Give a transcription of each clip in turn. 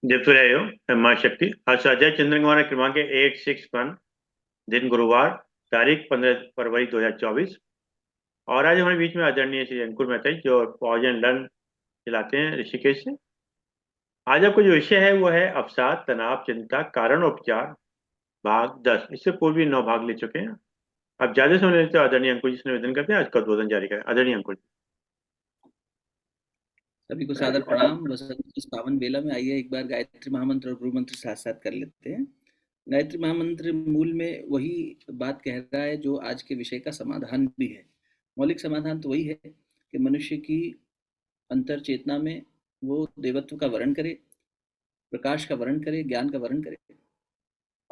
जब रहे हो माँ शक्ति। आज अजय चंद्र कुमार क्रमांक 861, दिन गुरुवार, तारीख 15 फरवरी 2024। और आज हमारे बीच में आदरणीय श्री अंकुर मेहता जी, जो पॉज एंड लर्न चलाते हैं ऋषिकेश से। आज आपका जो विषय है वो है अवसाद, तनाव, चिंता, कारण और उपचार, भाग 10। इससे पूर्व भी 9 भाग ले चुके हैं। अब ज्यादा समय लेते हैं, आदरणीय अंकुर जी से निवेदन करते हैं आज का उद्बोधन जारी करें। आदरणीय अंकुर सभी को सादर प्रणाम। बसंत की इस पावन बेला में आइए एक बार गायत्री महामंत्र और गुरु मंत्र साथ साथ कर लेते हैं। गायत्री महामंत्र मूल में वही बात कह रहा है जो आज के विषय का समाधान भी है। मौलिक समाधान तो वही है कि मनुष्य की अंतर चेतना में वो देवत्व का वर्ण करे, प्रकाश का वर्ण करे, ज्ञान का वर्ण करे,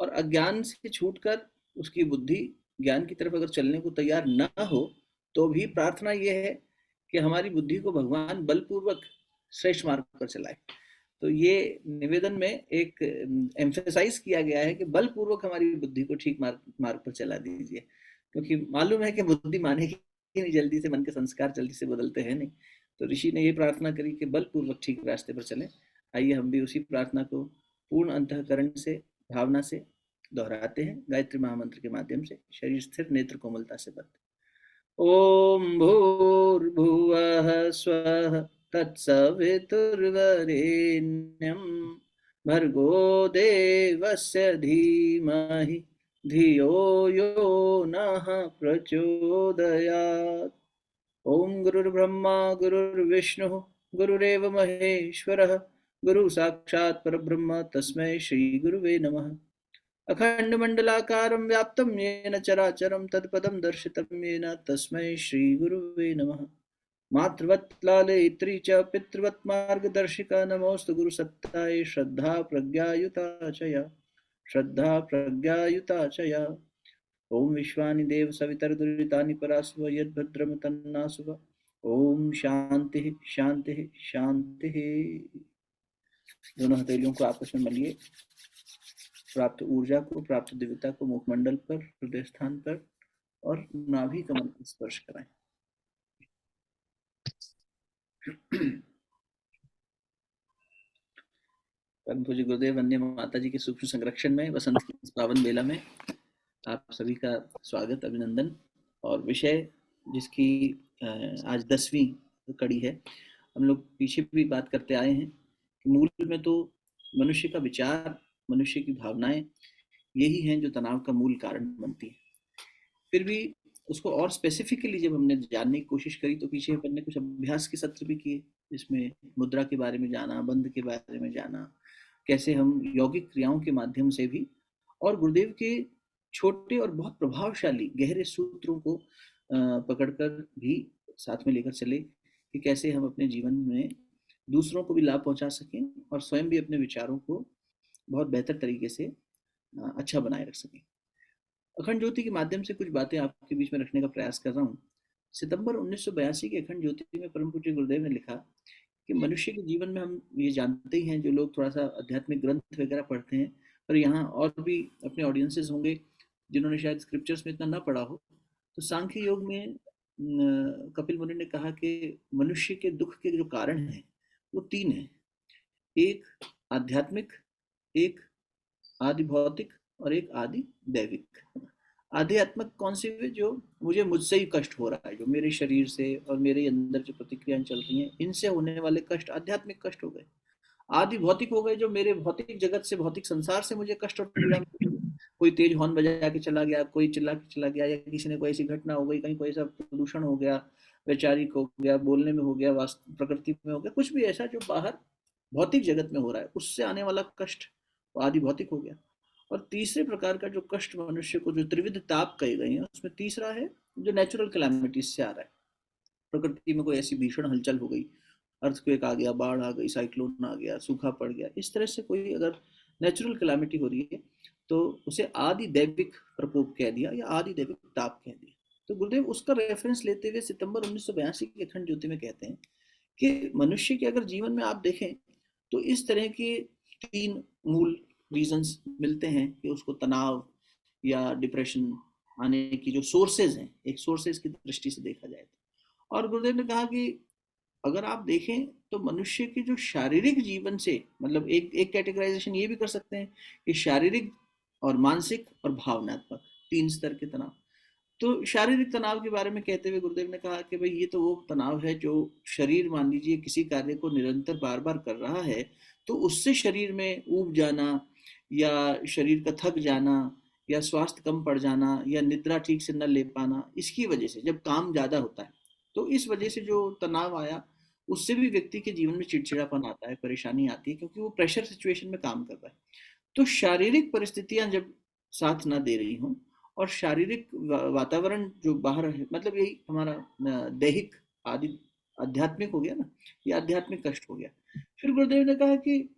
और अज्ञान से छूटकर उसकी बुद्धि ज्ञान की तरफ अगर चलने को तैयार ना हो तो भी प्रार्थना ये है कि हमारी बुद्धि को भगवान बलपूर्वक श्रेष्ठ मार्ग पर चलाए। तो ये निवेदन में एक एम्फेसाइज किया गया है कि बलपूर्वक हमारी बुद्धि को ठीक मार्ग पर चला दीजिए, क्योंकि मालूम है कि बुद्धि मानेगी नहीं जल्दी से, मन के संस्कार जल्दी से बदलते हैं नहीं। तो ऋषि ने ये प्रार्थना करी कि बलपूर्वक ठीक रास्ते पर चलें। आइए हम भी उसी प्रार्थना को पूर्ण अंतःकरण से, भावना से दोहराते हैं गायत्री महामंत्र के माध्यम से, शरीर स्थिर, नेत्र कोमलता से बंद। ओम भूर्भुवः स्वः तत्सवितुर्वरेण्यं भर्गो देवस्य धीमहि धियो यो नः प्रचोदयात्। ओम गुरुर्ब्रह्मा गुरुर्विष्णुः गुरुरेव महेश्वरः गुरु साक्षात् परब्रह्म तस्मै श्री गुरुवे नमः। अखण्डमण्डलाकारं व्याप्तं येन चराचरं तत्पदं दर्शितं येन तस्मै श्रीगुरुवे नमः। मातृवत्लालयित्री च पितृवत् मार्गदर्शिका नमोऽस्तु गुरुसत्तायै श्रद्धा प्रज्ञायुता च या, श्रद्धा प्रज्ञायुता च या। ॐ विश्वानि देव सवितर्दुरितानि परास्व यद्भद्रं तन्नासुव। ॐ शांति शांति शांति। दोनों हथेलियों को आपस में मलिए। प्राप्त ऊर्जा को, प्राप्त दिव्यता को मुखमंडल पर, हृदय स्थान पर और नाभि कमल पर स्पर्श कराएं। परम पूज्य गुरुदेव वंदे माता जी के सूक्ष्म संरक्षण में वसंत की इस पावन बेला में आप सभी का स्वागत, अभिनंदन। और विषय जिसकी आज 10वीं कड़ी है। हम लोग पीछे भी बात करते आए हैं कि मूल में तो मनुष्य का विचार, मनुष्य की भावनाएं यही हैं जो तनाव का मूल कारण बनती है। फिर भी उसको और स्पेसिफिकली जब हमने जानने की कोशिश करी तो पीछे अपन ने कुछ अभ्यास के सत्र भी किए, जिसमें मुद्रा के बारे में जाना, बंध के बारे में जाना, कैसे हम यौगिक क्रियाओं के माध्यम से भी और गुरुदेव के छोटे और बहुत प्रभावशाली गहरे सूत्रों को पकड़कर भी साथ में लेकर चले कि कैसे हम अपने जीवन में दूसरों को भी लाभ पहुंचा सकें और स्वयं भी अपने विचारों को बहुत बेहतर तरीके से अच्छा बनाए रख सकें। अखंड ज्योति के माध्यम से कुछ बातें आपके बीच में रखने का प्रयास कर रहा हूँ। सितंबर 1982 के अखंड ज्योति में परम पूज्य गुरुदेव ने लिखा कि मनुष्य के जीवन में हम ये जानते ही हैं, जो लोग थोड़ा सा आध्यात्मिक ग्रंथ वगैरह पढ़ते हैं, पर यहाँ और भी अपने ऑडियंसेस होंगे जिन्होंने शायद स्क्रिप्चर्स में इतना ना पढ़ा हो। तो सांख्य योग में कपिल मुनि ने कहा कि मनुष्य के दुख के जो कारण हैं वो 3 हैं। एक आध्यात्मिक, एक आदि भौतिक और एक आदि दैविक। आध्यात्मिक कौन सी है? जो मुझे मुझसे ही कष्ट हो रहा है, जो मेरे शरीर से और मेरे अंदर जो प्रतिक्रियाएं चल रही हैं इनसे होने वाले कष्ट आध्यात्मिक कष्ट हो गए। आदि भौतिक हो गए, जो मेरे भौतिक जगत से, भौतिक संसार से मुझे कष्ट और पीड़ा मिल रही है। कोई तेज हॉर्न बजा के चला गया, कोई चिल्ला के चला गया, या किसी ने कोई ऐसी घटना हो गई, कहीं कोई ऐसा प्रदूषण हो गया, वैचारिक हो गया, बोलने में हो गया, प्रकृति में हो गया, कुछ भी ऐसा जो बाहर भौतिक जगत में हो रहा है, उससे आने वाला कष्ट आदि भौतिक हो गया। और तीसरे प्रकार का जो कष्ट मनुष्य को, जो त्रिविध ताप कहे गए हैं, उसमें तीसरा है जो नेचुरल कैलामिटीज से आ रहा है। प्रकृति में कोई ऐसी भीषण हलचल हो गई, अर्थक्वेक आ गया, बाढ़ आ गई, साइक्लोन आ गया, सूखा पड़ गया, इस तरह से कोई अगर नेचुरल कैलामिटी हो रही है तो उसे आदि दैविक प्रकोप कह दिया या आदि दैविक ताप कह दिया। तो गुरुदेव उसका रेफरेंस लेते हुए सितंबर 1982 की अखंड ज्योति में कहते हैं कि मनुष्य के अगर जीवन में आप देखें तो इस तरह के 3 मूल रीजंस मिलते हैं कि उसको तनाव या डिप्रेशन आने की जो सोर्सेज हैं, एक सोर्सेज की दृष्टि से देखा जाए तो। और गुरुदेव ने कहा कि अगर आप देखें तो मनुष्य के जो शारीरिक जीवन से, मतलब एक कैटेगराइजेशन ये भी कर सकते हैं कि शारीरिक और मानसिक और भावनात्मक, 3 स्तर के तनाव। तो शारीरिक तनाव के बारे में कहते हुए गुरुदेव ने कहा कि भाई ये तो वो तनाव है जो शरीर, मान लीजिए किसी कार्य को निरंतर बार बार कर रहा है, तो उससे शरीर में ऊब जाना, या शरीर का थक जाना, या स्वास्थ्य कम पड़ जाना, या निद्रा ठीक से न ले पाना, इसकी वजह से जब काम ज्यादा होता है, तो इस वजह से जो तनाव आया, उससे भी व्यक्ति के जीवन में चिड़चिड़ापन आता है, परेशानी आती है, क्योंकि वो प्रेशर सिचुएशन में काम कर रहा है। तो शारीरिक परिस्थितियां जब साथ ना दे रही हों, और शारीरिक वातावरण जो बाहर है, मतलब यही हमारा दैहिक आदि आध्यात्मिक हो गया ना, ये आध्यात्मिक कष्ट हो गया। फिर गुरुदेव ने कहा कि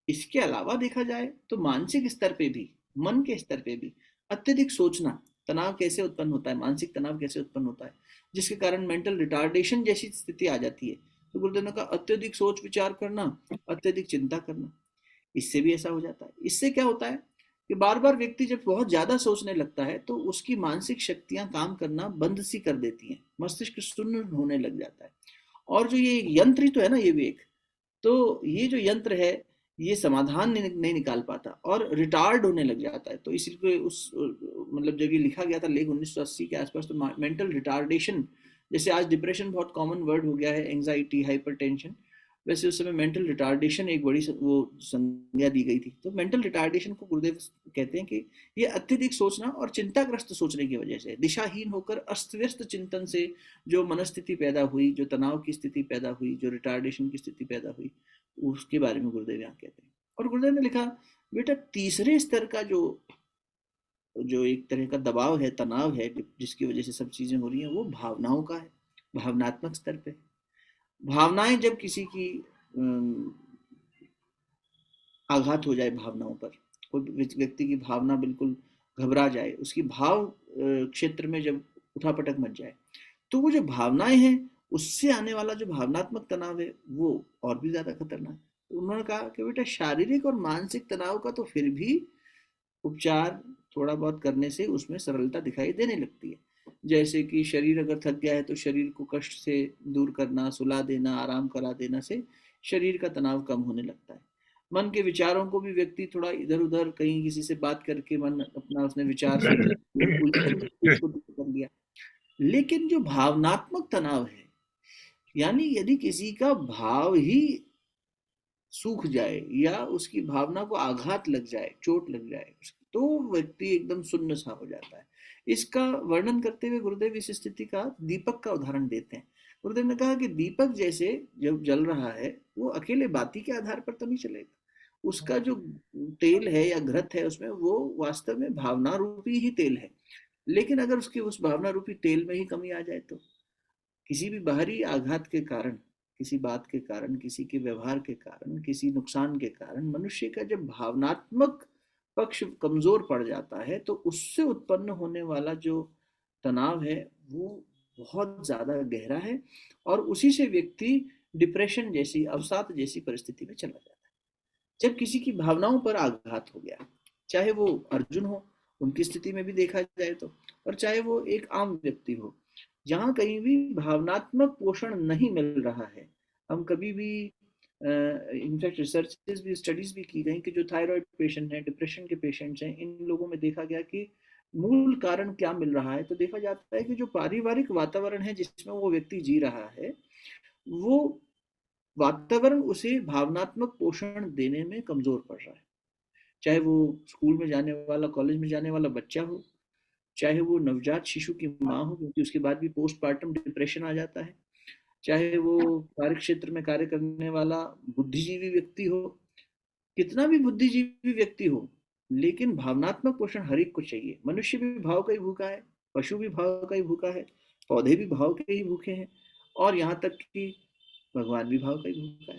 इसके अलावा देखा जाए तो मानसिक स्तर पे भी, मन के स्तर पे भी अत्यधिक सोचना, तनाव कैसे उत्पन्न होता है, मानसिक तनाव कैसे उत्पन्न होता है, जिसके कारण मेंटल रिटार्डेशन जैसी स्थिति आ जाती है। तो गुरुदेव ने कहा अत्यधिक सोच विचार करना, अत्यधिक चिंता करना, इससे भी ऐसा हो जाता है। इससे क्या होता है कि बार बार व्यक्ति जब बहुत ज्यादा सोचने लगता है, तो उसकी मानसिक शक्तियां काम करना बंद सी कर देती हैं, मस्तिष्क शून्य होने लग जाता है। और जो ये यंत्र ही तो है ना, ये भी एक, तो ये जो यंत्र है, ये समाधान नहीं निकाल पाता और रिटार्ड होने लग जाता है। तो इसीलिए उस, मतलब जब ये लिखा गया था लेख 1980 के आसपास, तो मेंटल रिटार्डेशन, जैसे आज डिप्रेशन बहुत कॉमन वर्ड हो गया है, एंजाइटी, हाइपरटेंशन, वैसे उस समय मेंटल रिटार्डेशन एक बड़ी वो संज्ञा दी गई थी। तो मेंटल रिटार्डेशन को गुरुदेव कहते हैं कि ये अत्यधिक सोचना और चिंताग्रस्त सोचने की वजह से, दिशाहीन होकर अस्त व्यस्त चिंतन से जो मनस्थिति पैदा हुई, जो तनाव की स्थिति पैदा हुई, जो रिटार्डेशन की स्थिति पैदा हुई, उसके बारे में गुरुदेव यहाँ कहते हैं। और गुरुदेव ने लिखा, बेटा तीसरे स्तर का जो जो एक तरह का दबाव है, तनाव है, जिसकी वजह से सब चीजें हो रही हैं, वो भावनाओं का है, भावनात्मक स्तर पे। भावनाएं जब किसी की आघात हो जाए, भावनाओं पर, कोई व्यक्ति की भावना बिल्कुल घबरा जाए, उसकी भाव क्षेत्र में जब उठापटक मच जाए, तो वो जो भावनाएं हैं, उससे आने वाला जो भावनात्मक तनाव है, वो और भी ज्यादा खतरनाक है। तो उन्होंने कहा कि बेटा शारीरिक और मानसिक तनाव का तो फिर भी उपचार थोड़ा बहुत करने से उसमें सरलता दिखाई देने लगती है। जैसे कि शरीर अगर थक गया है, तो शरीर को कष्ट से दूर करना, सुला देना, आराम करा देना से शरीर का तनाव कम होने लगता है। मन के विचारों को भी व्यक्ति थोड़ा इधर उधर कहीं किसी से बात करके मन अपना, उसने विचार से उसको दूर कर लिया। लेकिन जो भावनात्मक तनाव है, यानी यदि किसी का भाव ही सूख जाए, या उसकी भावना को आघात लग जाए, चोट लग जाए, तो व्यक्ति एकदम सुन्न सा हो जाता है। इसका वर्णन करते हुए गुरुदेव इस स्थिति का दीपक का उदाहरण देते हैं। गुरुदेव ने कहा कि दीपक जैसे जब जल रहा है, वो अकेले बाती के आधार पर तो नहीं चलेगा, उसका जो तेल है या घृत है उसमें, वो वास्तव में भावना रूपी ही तेल है। लेकिन अगर उसकी उस भावना रूपी तेल में ही कमी आ जाए, तो किसी भी बाहरी आघात के कारण, किसी बात के कारण, किसी के व्यवहार के कारण, किसी नुकसान के कारण मनुष्य का जब भावनात्मक पक्ष कमजोर पड़ जाता है, तो उससे उत्पन्न होने वाला जो तनाव है, वो बहुत ज्यादा गहरा है, और उसी से व्यक्ति डिप्रेशन जैसी, अवसाद जैसी परिस्थिति में चला जाता है। जब किसी की भावनाओं पर आघात हो गया, चाहे वो अर्जुन हो, उनकी स्थिति में भी देखा जाए तो, और चाहे वो एक आम व्यक्ति हो, जहां कहीं भी भावनात्मक पोषण नहीं मिल रहा है, हम कभी भी, इनफैक्ट रिसर्चेस भी, स्टडीज भी की गई कि जो थायराइड पेशेंट हैं, डिप्रेशन के पेशेंट्स हैं, इन लोगों में देखा गया कि मूल कारण क्या मिल रहा है, तो देखा जाता है कि जो पारिवारिक वातावरण है जिसमें वो व्यक्ति जी रहा है, वो वातावरण उसे भावनात्मक पोषण देने में कमजोर पड़ रहा है। चाहे वो स्कूल में जाने वाला, कॉलेज में जाने वाला बच्चा हो, चाहे वो नवजात शिशु की माँ हो, क्योंकि उसके बाद भी पोस्टमार्टम डिप्रेशन आ जाता है, चाहे वो कार्य क्षेत्र में कार्य करने वाला बुद्धिजीवी व्यक्ति हो, कितना भी बुद्धिजीवी व्यक्ति हो, लेकिन भावनात्मक पोषण हर एक को चाहिए। मनुष्य भी भाव का ही भूखा है, पशु भी भाव का ही भूखा है, पौधे भी भाव के ही भूखे हैं, और यहाँ तक कि भगवान भी भाव का ही भूखा है।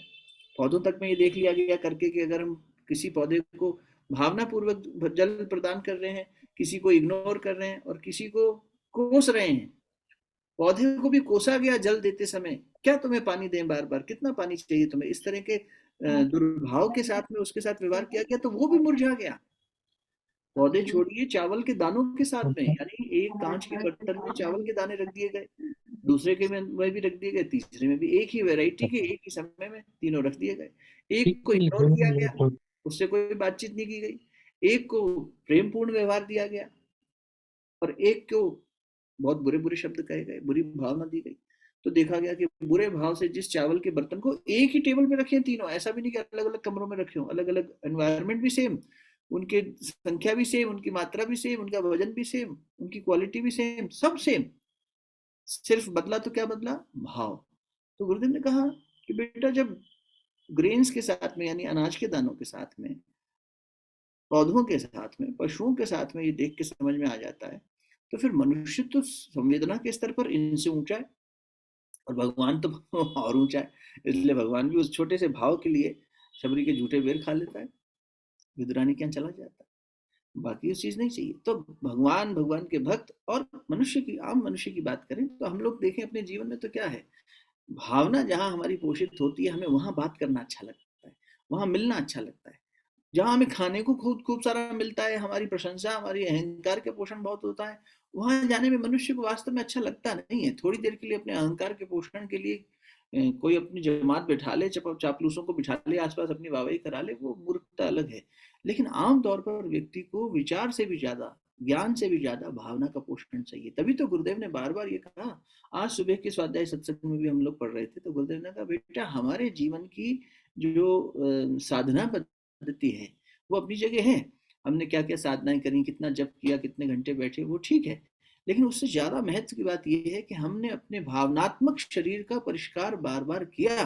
पौधों तक में ये देख लिया गया करके कि अगर हम किसी पौधे को भावना पूर्वक जल प्रदान कर रहे हैं, किसी को इग्नोर कर रहे हैं, और किसी को कोस रहे हैं, पौधे को भी कोसा गया जल देते समय, क्या तुम्हें पानी दें बार बार, कितना पानी चाहिए तुम्हें, इस तरह के दुर्भाव के साथ में उसके साथ व्यवहार किया गया, तो वो भी मुरझा गया। पौधे छोड़िए, चावल के दानों के साथ में, यानी एक कांच के बर्तन में चावल के दाने रख दिए गए, दूसरे के में भी रख दिए गए, तीसरे में भी, एक ही वैरायटी के एक ही समय में तीनों रख दिए गए। एक को इग्नोर किया गया, उससे कोई बातचीत नहीं की गई, एक को प्रेम पूर्ण व्यवहार दिया गया, और एक को बहुत बुरे बुरे शब्द कहे गए, बुरी भावना दी गई। तो देखा गया कि बुरे भाव से जिस चावल के बर्तन को एक ही टेबल पे रखे तीनों, ऐसा भी नहीं कि अलग अलग कमरों में रखे हो, अलग अलग एनवायरनमेंट भी सेम, उनके संख्या भी सेम, उनकी मात्रा भी सेम, उनका वजन भी सेम, उनकी क्वालिटी भी सेम, सब सेम, सिर्फ बदला तो क्या बदला, भाव। तो गुरुदेव ने कहा कि बेटा जब ग्रेन्स के साथ में, यानी अनाज के दानों के साथ में, पौधों के साथ में, पशुओं के साथ में ये देख के समझ में आ जाता है, तो फिर मनुष्य तो संवेदना के स्तर पर इनसे ऊंचा है, और भगवान तो और ऊंचा है। इसलिए भगवान भी उस छोटे से भाव के लिए शबरी के झूठे बेर खा लेता है, विदुरानी क्या चला जाता है, बाकी उस चीज नहीं चाहिए। तो भगवान, भगवान के भक्त और मनुष्य की, आम मनुष्य की बात करें तो हम लोग देखें अपने जीवन में तो क्या है, भावना जहां हमारी पोषित होती है, हमें वहां बात करना अच्छा लगता है, वहां मिलना अच्छा लगता है। जहां हमें खाने को खूब खूब सारा मिलता है, हमारी प्रशंसा, हमारी अहंकार के पोषण बहुत होता है, वहां जाने में मनुष्य को वास्तव में अच्छा लगता नहीं है। थोड़ी देर के लिए अपने अहंकार के पोषण के लिए कोई अपनी जमात बैठा ले, चापलूसों को बिठा ले आसपास, अपनी वाहवाही करा ले, वो मूर्खता अलग है। लेकिन आम तौर पर व्यक्ति को विचार से भी ज्यादा, ज्ञान से भी ज्यादा भावना का पोषण चाहिए। तभी तो गुरुदेव ने बार बार ये कहा, आज सुबह के स्वाध्याय सत्संग में भी हम लोग पढ़ रहे थे, तो गुरुदेव ने कहा बेटा हमारे जीवन की जो साधना पद्धति है वो अपनी जगह है, हमने क्या क्या साधनाएं करी, कितना जप किया, कितने घंटे बैठे, वो ठीक है। लेकिन उससे ज्यादा महत्व की बात यह है कि हमने अपने भावनात्मक शरीर का परिष्कार बार बार किया।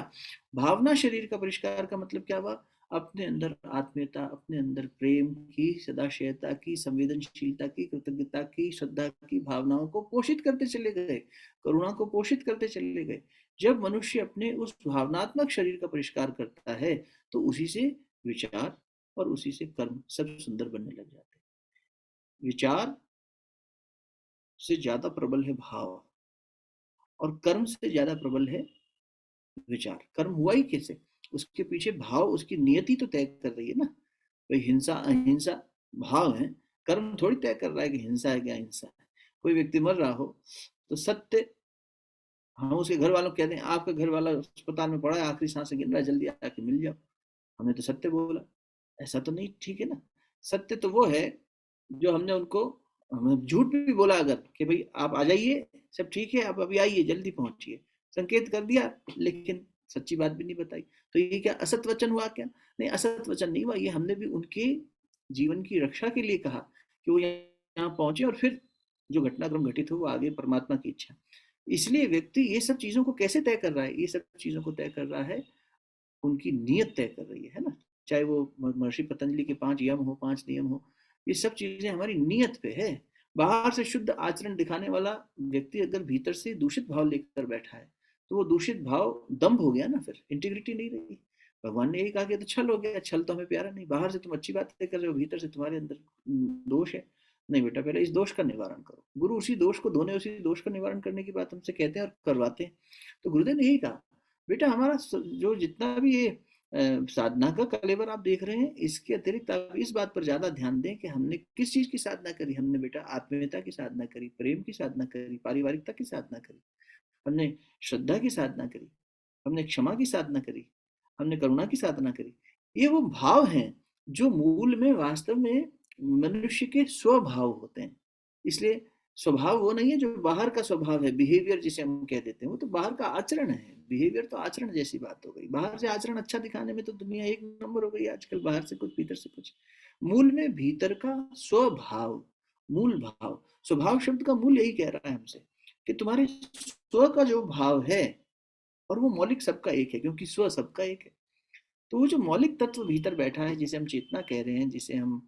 भावना शरीर का परिष्कार का मतलब क्या हुआ, अपने अंदर आत्मीयता, अपने अंदर प्रेम की, सदाशयता की, संवेदनशीलता की, कृतज्ञता की, श्रद्धा की भावनाओं को पोषित करते चले गए, करुणा को पोषित करते चले गए। जब मनुष्य अपने उस भावनात्मक शरीर का परिष्कार करता है तो उसी से विचार और उसी से कर्म सब सुंदर बनने लग जाते हैं। विचार से ज्यादा प्रबल है भाव, और कर्म से ज्यादा प्रबल है विचार। कर्म हुआ ही कैसे, उसके पीछे भाव, उसकी नियति तो तय कर रही है ना। भाई हिंसा अहिंसा भाव है, कर्म थोड़ी तय कर रहा है कि हिंसा है क्या अहिंसा है। कोई व्यक्ति मर रहा हो तो सत्य, हम उसके घर वालों को कहते हैं आपका घर वाला अस्पताल में पड़ा है, आखिरी सांसें गिन रहा है, जल्दी आके मिल जाओ, हमने तो सत्य बोला। ऐसा तो नहीं ठीक है ना। सत्य तो वो है जो हमने उनको, हम झूठ भी बोला अगर कि भाई आप आ जाइए, सब ठीक है, आप अभी आइए, जल्दी पहुंचिए, संकेत कर दिया, लेकिन सच्ची बात भी नहीं बताई, तो ये क्या असत वचन हुआ क्या? नहीं, असत वचन नहीं हुआ, ये हमने भी उनके जीवन की रक्षा के लिए कहा कि वो यहाँ पहुंचे, और फिर जो घटनाक्रम घटित हो वो आगे परमात्मा की इच्छा। इसलिए व्यक्ति ये सब चीजों को कैसे तय कर रहा है, ये सब चीजों को तय कर रहा है, उनकी नीयत तय कर रही है ना। चाहे वो महर्षि पतंजलि के 5 यम हो, 5 नियम हो, ये सब चीजें हमारी नीयत पे है। बाहर से शुद्ध आचरण दिखाने वाला व्यक्ति अगर भीतर से दूषित भाव लेकर बैठा है तो वो दूषित भाव दम्भ हो गया ना, फिर इंटीग्रिटी नहीं रही। भगवान ने यही कहा कि तो छल हो गया, छल तो हमें प्यारा नहीं। बाहर से तुम अच्छी बातें कर रहे हो, भीतर से तुम्हारे अंदर दोष है। नहीं बेटा, पहले इस दोष का निवारण करो। गुरु उसी दोष को धोने, उसी दोष का निवारण करने की बात हमसे कहते हैं और करवाते हैं। तो गुरुदेव ने यही कहा बेटा हमारा जो जितना भी ये साधना का कलेवर आप देख रहे हैं, इसके अतिरिक्त आप इस बात पर ज्यादा ध्यान दें कि हमने किस चीज की साधना करी। हमने बेटा आत्मीयता की साधना करी, प्रेम की साधना करी, पारिवारिकता की साधना करी, हमने श्रद्धा की साधना करी, हमने क्षमा की साधना करी, हमने करुणा की साधना करी। ये वो भाव हैं जो मूल में वास्तव में मनुष्य के स्वभाव होते हैं। इसलिए स्वभाव वो नहीं है जो बाहर का स्वभाव है, बिहेवियर जिसे हम कह देते हैं, वो तो बाहर का आचरण है। बिहेवियर तो आचरण जैसी बात हो गई। बाहर से आचरण अच्छा दिखाने में तो दुनिया एक नंबर हो गई आजकल, बाहर से कुछ भीतर से कुछ। मूल में भीतर का स्वभाव, मूल भाव। स्वभाव शब्द का मूल यही कह रहा है हमसे कि तुम्हारे स्व का जो भाव है, और वो मौलिक सबका एक है क्योंकि स्व सबका एक है। तो वो जो मौलिक तत्व भीतर बैठा है, जिसे हम चेतना कह रहे हैं, जिसे हम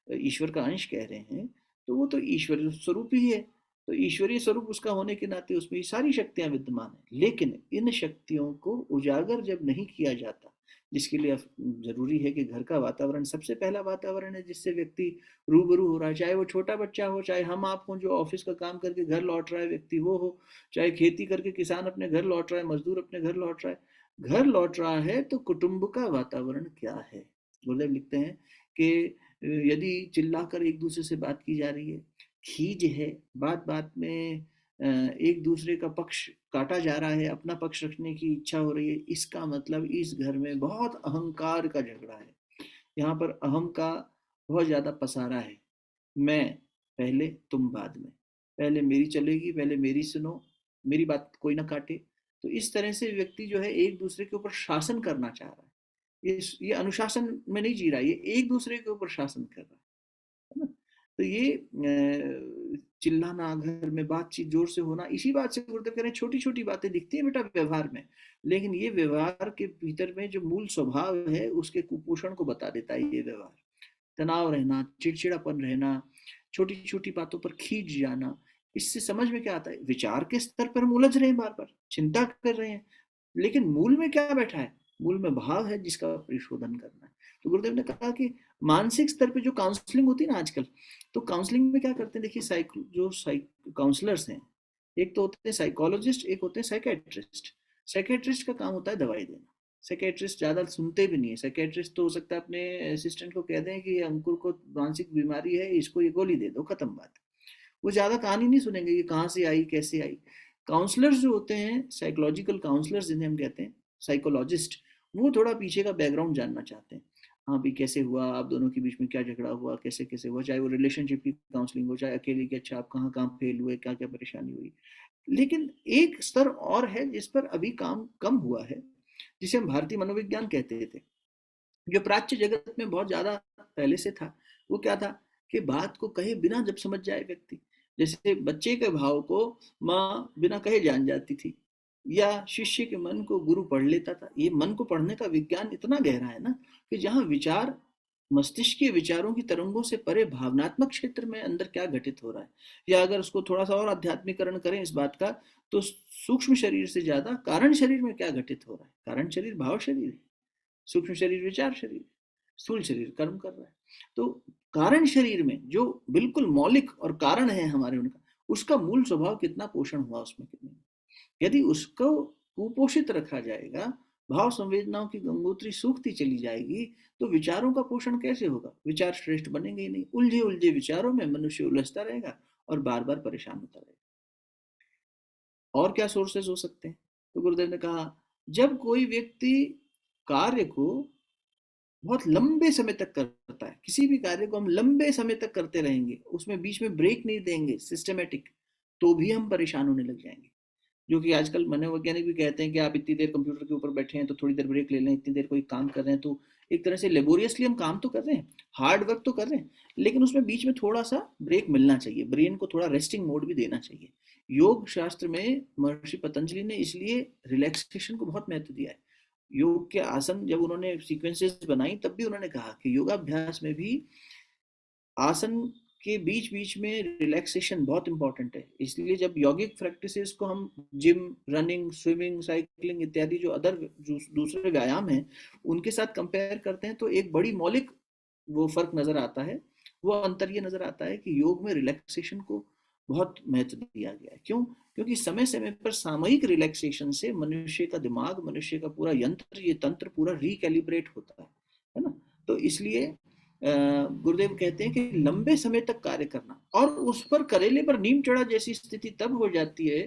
ईश्वर का अंश कह रहे हैं, तो वो तो ईश्वर स्वरूप ही है। तो ईश्वरीय स्वरूप उसका होने के नाते उसमें सारी शक्तियां विद्यमान है। लेकिन इन शक्तियों को उजागर जब नहीं किया जाता, जिसके लिए जरूरी है कि घर का वातावरण सबसे पहला वातावरण है जिससे व्यक्ति रूबरू हो रहा है। चाहे वो छोटा बच्चा हो, चाहे हम आप हो जो ऑफिस का काम करके घर लौट रहा है व्यक्ति वो हो, चाहे खेती करके किसान अपने घर लौट रहा है, मजदूर अपने घर लौट रहा है। घर लौट रहा है तो कुटुंब का वातावरण क्या है। गुरुदेव लिखते हैं कि यदि चिल्लाकर एक दूसरे से बात की जा रही है, खीज है, बात बात में एक दूसरे का पक्ष काटा जा रहा है, अपना पक्ष रखने की इच्छा हो रही है, इसका मतलब इस घर में बहुत अहंकार का झगड़ा है। यहाँ पर अहम का बहुत ज्यादा पसारा है। मैं पहले, तुम बाद में, पहले मेरी चलेगी, पहले मेरी सुनो, मेरी बात कोई ना काटे। तो इस तरह से व्यक्ति जो है एक दूसरे के ऊपर शासन करना चाह रहा है। ये अनुशासन में नहीं जी रहा है, ये एक दूसरे के ऊपर शासन कर रहा है ना। तो ये चिल्लाना, घर में बातचीत जोर से होना, इसी बात से गुरुदेव कह रहे हैं छोटी छोटी बातें दिखती है बेटा व्यवहार में, लेकिन ये व्यवहार के भीतर में जो मूल स्वभाव है उसके कुपोषण को बता देता है। ये व्यवहार, तनाव रहना, चिड़चिड़ापन रहना, छोटी छोटी बातों पर खींच जाना, इससे समझ में क्या आता है, विचार के स्तर पर हम उलझ रहे हैं, बार बार चिंता कर रहे हैं, लेकिन मूल में क्या बैठा है, मूल में भाव है जिसका परिशोधन करना है। तो गुरुदेव ने कहा कि मानसिक स्तर पे जो काउंसलिंग होती है ना आजकल, तो काउंसलिंग में क्या करते हैं, देखिए जो काउंसलर्स हैं, एक तो होते हैं साइकोलॉजिस्ट, एक होते हैं साइकेट्रिस्ट। साइकेट्रिस्ट का काम होता है दवाई देना। साइकेट्रिस्ट ज्यादा सुनते भी नहीं है। साइकेट्रिस्ट तो हो सकता है अपने असिस्टेंट को कह दें कि अंकुर को मानसिक बीमारी है, इसको ये गोली दे दो, खत्म बात। वो ज्यादा कहानी नहीं सुनेंगे, ये कहाँ से आई, कैसे आई। काउंसलर्स जो होते हैं, साइकोलॉजिकल काउंसलर्स जिन्हें हम कहते हैं, साइकोलॉजिस्ट, वो थोड़ा पीछे का बैकग्राउंड जानना चाहते हैं। हाँ भी कैसे हुआ, आप दोनों के बीच में क्या झगड़ा हुआ, कैसे कैसे हुआ, चाहे वो रिलेशनशिप की काउंसलिंग हो, चाहे अकेले की, अच्छा आप कहाँ कहाँ फेल हुए, क्या क्या परेशानी हुई। लेकिन एक स्तर और है जिस पर अभी काम कम हुआ है, जिसे हम भारतीय मनोविज्ञान कहते थे, जो प्राच्य जगत में बहुत ज्यादा पहले से था। वो क्या था कि बात को कहे बिना जब समझ जाए व्यक्ति, जैसे बच्चे के भाव को माँ बिना कहे जान जाती थी, या शिष्य के मन को गुरु पढ़ लेता था। ये मन को पढ़ने का विज्ञान इतना गहरा है ना, कि जहाँ विचार, मस्तिष्क के विचारों की तरंगों से परे भावनात्मक क्षेत्र में अंदर क्या घटित हो रहा है, या अगर उसको थोड़ा सा और आध्यात्मिकरण करें इस बात का, तो सूक्ष्म शरीर से ज्यादा कारण शरीर में क्या घटित हो रहा है। कारण शरीर भाव शरीर है, सूक्ष्म शरीर विचार शरीर, स्थूल शरीर कर्म कर रहा है। तो कारण शरीर में जो बिल्कुल मौलिक और कारण है हमारे उनका, उसका मूल स्वभाव कितना पोषण हुआ उसमें, कितने, यदि उसको कुपोषित रखा जाएगा, भाव संवेदनाओं की गंगोत्री सूखती चली जाएगी, तो विचारों का पोषण कैसे होगा, विचार श्रेष्ठ बनेंगे ही नहीं। उलझे उलझे विचारों में मनुष्य उलझता रहेगा और बार बार परेशान होता रहेगा। और क्या सोर्सेज हो सकते हैं, तो गुरुदेव ने कहा जब कोई व्यक्ति कार्य को बहुत लंबे समय तक करता है, किसी भी कार्य को हम लंबे समय तक करते रहेंगे, उसमें बीच में ब्रेक नहीं देंगे सिस्टमेटिक, तो भी हम परेशान होने लग जाएंगे। जो कि आजकल मनोवैज्ञानिक भी कहते हैं कि आप इतनी देर कंप्यूटर के ऊपर बैठे हैं तो थोड़ी देर ब्रेक ले लें, इतनी देर कोई काम कर रहे हैं तो एक तरह से लेबोरियसली हम काम तो कर रहे हैं, हार्ड वर्क तो कर रहे हैं, लेकिन उसमें बीच में थोड़ा सा ब्रेक मिलना चाहिए, ब्रेन को थोड़ा रेस्टिंग मोड भी देना चाहिए। योग शास्त्र में महर्षि पतंजलि ने इसलिए रिलैक्सेशन को बहुत महत्व दिया है। योग के आसन जब उन्होंने सीक्वेंसेस बनाई, तब भी उन्होंने कहा कि योगाभ्यास में भी आसन के बीच बीच में रिलैक्सेशन बहुत इंपॉर्टेंट है। इसलिए जब यौगिक प्रैक्टिसेस को हम जिम, रनिंग, स्विमिंग, साइकिलिंग इत्यादि जो अदर दूसरे व्यायाम हैं उनके साथ कंपेयर करते हैं, तो एक बड़ी मौलिक वो फर्क नजर आता है। वो अंतर ये नजर आता है कि योग में रिलैक्सेशन को बहुत महत्व दिया गया है। क्यों? क्योंकि समय समय पर सामयिक रिलैक्सेशन से मनुष्य का दिमाग, मनुष्य का पूरा यंत्र, ये तंत्र पूरा रिकैलिब्रेट होता है ना। तो इसलिए गुरुदेव कहते हैं कि लंबे समय तक कार्य करना, और उस पर करेले पर नीम चढ़ा जैसी स्थिति तब हो जाती है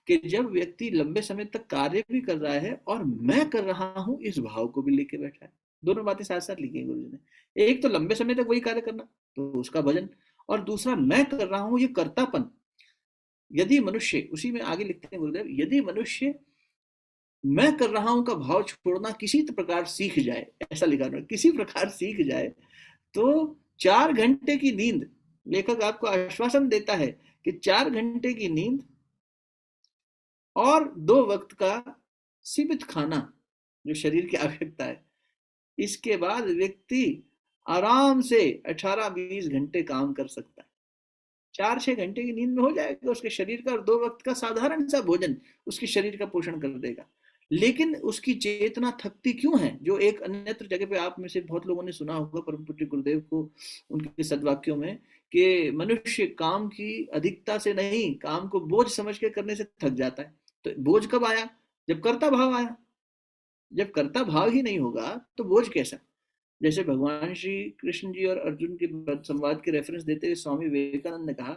कि जब व्यक्ति लंबे समय तक कार्य भी कर रहा है और मैं कर रहा हूं इस भाव को भी लेके बैठा है। दोनों बातें साथ साथ लिखी है गुरु जी ने। एक तो लंबे समय तक वही कार्य करना, तो उसका भजन, और दूसरा मैं कर रहा हूं ये कर्तापन। यदि मनुष्य, उसी में आगे लिखते हैं गुरुदेव, यदि मनुष्य मैं कर रहा हूं का भाव छोड़ना किसी प्रकार सीख जाए, ऐसा लिखा है, किसी प्रकार सीख जाए, तो 4 घंटे की नींद, लेखक आपको आश्वासन देता है कि 4 घंटे की नींद और 2 वक्त का सीमित खाना जो शरीर की आवश्यकता है, इसके बाद व्यक्ति आराम से 18-20 घंटे काम कर सकता है। 4-6 घंटे की नींद में हो जाएगा उसके शरीर का, और 2 वक्त का साधारण सा भोजन उसके शरीर का पोषण कर देगा। लेकिन उसकी चेतना थकती क्यों है? जो एक अन्यत्र जगह पे आप में से बहुत लोगों ने सुना होगा परम पूज्य गुरुदेव को उनके सद्वाक्यों में, कि मनुष्य काम की अधिकता से नहीं, काम को बोझ समझ के करने से थक जाता है। तो बोझ कब आया? जब कर्ता भाव आया। जब कर्ता भाव ही नहीं होगा तो बोझ कैसा? जैसे भगवान श्री कृष्ण जी और अर्जुन के संवाद के रेफरेंस देते हुए स्वामी विवेकानंद ने कहा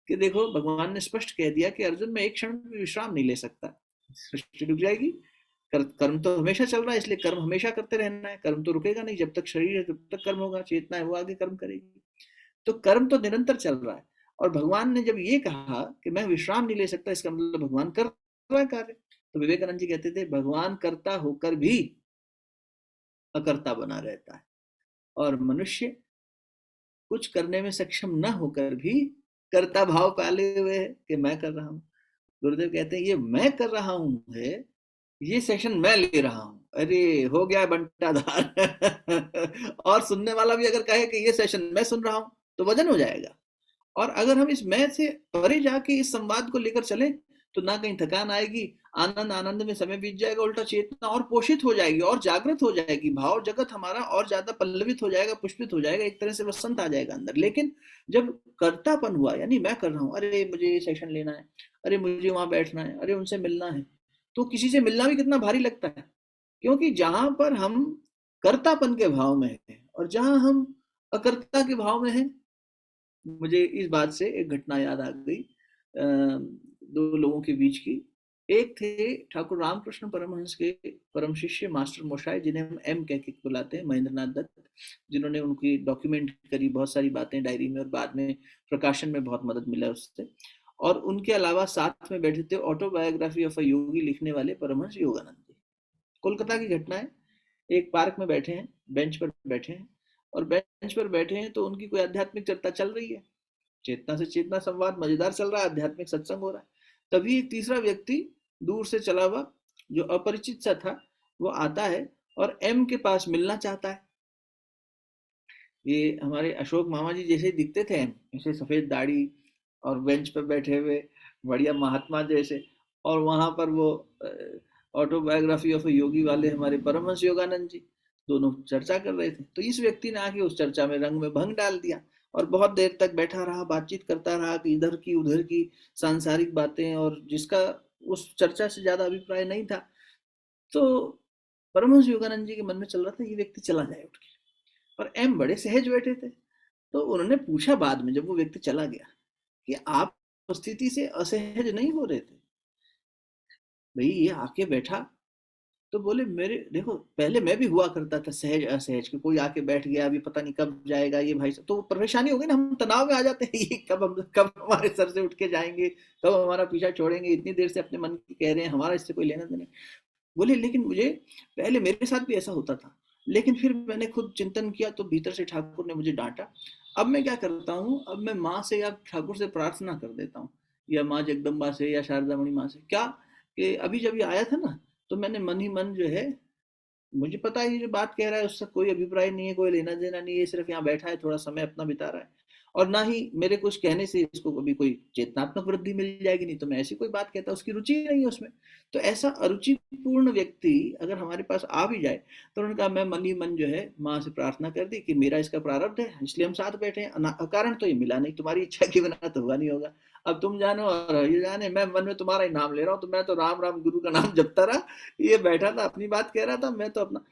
कि देखो, भगवान ने स्पष्ट कह दिया कि अर्जुन मैं एक क्षण भी विश्राम नहीं ले सकता। सृष्टि रुक जाएगी। कर्म तो हमेशा चल रहा है, इसलिए कर्म हमेशा करते रहना है, कर्म तो रुकेगा नहीं, जब तक शरीर है तब तक कर्म होगा, चेतना है वो आगे कर्म करेगी। तो कर्म तो निरंतर चल रहा है। और भगवान ने जब ये कहा कि मैं विश्राम नहीं ले सकता, इसका मतलब भगवान कर रहा है कार्य। तो विवेकानंद जी कहते थे भगवान कर्ता होकर भी अकर्ता बना रहता है, और मनुष्य कुछ करने में सक्षम न होकर भी कर्ता भाव पाले हुए है कि मैं कर रहा हूं। गुरुदेव कहते हैं ये मैं कर रहा हूं है, ये सेशन मैं ले रहा हूं, अरे हो गया बंटाधार। और सुनने वाला भी अगर कहे कि ये सेशन मैं सुन रहा हूं तो वजन हो जाएगा। और अगर हम इस मैं से परे जाके इस संवाद को लेकर चलें तो ना कहीं थकान आएगी, आनंद आनंद में समय बीत जाएगा, उल्टा चेतना और पोषित हो जाएगी और जागृत हो जाएगी, भाव जगत हमारा और ज्यादा पल्लवित हो जाएगा, पुष्पित हो जाएगा, एक तरह से वसंत आ जाएगा अंदर। लेकिन जब कर्तापन हुआ, यानी मैं कर रहा हूँ, अरे मुझे ये सेशन लेना है, अरे मुझे वहां बैठना है, अरे उनसे मिलना है, तो किसी से मिलना भी कितना भारी लगता है। क्योंकि जहां पर हम कर्तापन के भाव में है और जहां हम अकर्ता के भाव में है, मुझे इस बात से एक घटना याद आ गई, दो लोगों के बीच की। एक थे ठाकुर रामकृष्ण परमहंस के परम शिष्य मास्टर मोशाय, जिन्हें हम एम कह के बुलाते हैं, महेंद्रनाथ दत्त, जिन्होंने उनकी डॉक्यूमेंट करी बहुत सारी बातें डायरी में, और बाद में प्रकाशन में बहुत मदद मिला उससे। और उनके अलावा साथ में बैठे थे ऑटोबायोग्राफी ऑफ अ योगी लिखने वाले परमहंस योगानंद जी। कोलकाता की घटना है, एक पार्क में बैठे हैं, बेंच पर बैठे हैं, और बेंच पर बैठे हैं तो उनकी कोई आध्यात्मिक चर्चा चल रही है, चेतना से चेतना संवाद मजेदार चल रहा है, आध्यात्मिक सत्संग हो रहा है। तभी एक तीसरा व्यक्ति दूर से चला हुआ, जो अपरिचित सा था, वो आता है और एम के पास मिलना चाहता है। ये हमारे अशोक मामा जी जैसे दिखते थे, ऐसे सफेद दाढ़ी और बेंच पर बैठे हुए, बढ़िया महात्मा जैसे। और वहां पर वो ऑटोबायोग्राफी ऑफ योगी वाले हमारे परमहंस योगानंद जी, दोनों चर्चा कर रहे थे। तो इस व्यक्ति ने आके उस चर्चा में रंग में भंग डाल दिया और बहुत देर तक बैठा रहा, बातचीत करता रहा कि इधर की उधर की सांसारिक बातें, और जिसका उस चर्चा से ज्यादा अभिप्राय नहीं था। तो परमहंस योगानंद जी के मन में चल रहा था ये व्यक्ति चला जाए उठ के, और एम बड़े सहज बैठे थे। तो उन्होंने पूछा बाद में, जब वो व्यक्ति चला गया, कि आप स्थिति से असहज नहीं हो रहे थे? भाई ये आके बैठा, तो बोले मेरे देखो पहले मैं भी हुआ करता था सहज असहज, कि कोई आके बैठ गया, अभी पता नहीं कब जाएगा ये भाई, तो परेशानी हो गई ना, हम तनाव में आ जाते हैं, ये कब हमारे सर से उठ के जाएंगे, कब हमारा पीछा छोड़ेंगे, इतनी देर से अपने मन की कह रहे हैं, हमारा इससे कोई लेना देना। बोले लेकिन मुझे पहले मेरे साथ भी ऐसा होता था, लेकिन फिर मैंने खुद चिंतन किया तो भीतर से ठाकुर ने मुझे डांटा। अब मैं क्या करता हूँ, अब मैं माँ से या ठाकुर से प्रार्थना कर देता हूँ, या माँ जगदम्बा से या शारदा मणि माँ से, क्या कि अभी जब ये आया था ना, तो मैंने मन ही मन जो है, मुझे पता है ये जो बात कह रहा है उसका कोई अभिप्राय नहीं है, कोई लेना देना नहीं है, सिर्फ यहाँ बैठा है, थोड़ा समय अपना बिता रहा है, और ना ही मेरे कुछ कहने से इसको कभी कोई चेतनात्मक वृद्धि मिल जाएगी, नहीं तो मैं ऐसी कोई बात कहता, उसकी रुचि नहीं है उसमें। तो ऐसा अरुचिपूर्ण व्यक्ति अगर हमारे पास आ भी जाए, तो उन्होंने कहा मैं मन ही मन जो है माँ से प्रार्थना कर दी कि मेरा इसका प्रारब्ध है, इसलिए हम साथ बैठे हैं, अकारण तो ये मिला नहीं, तुम्हारी इच्छा के बिना तो हुआ नहीं होगा। अब तुम जानो और ये जाने, मैं मन में तुम्हारा ही नाम ले रहा हूँ, तो मैं तो राम राम गुरु का नाम जपता रहा, ये बैठा था अपनी बात कह रहा था, मैं तो अपना,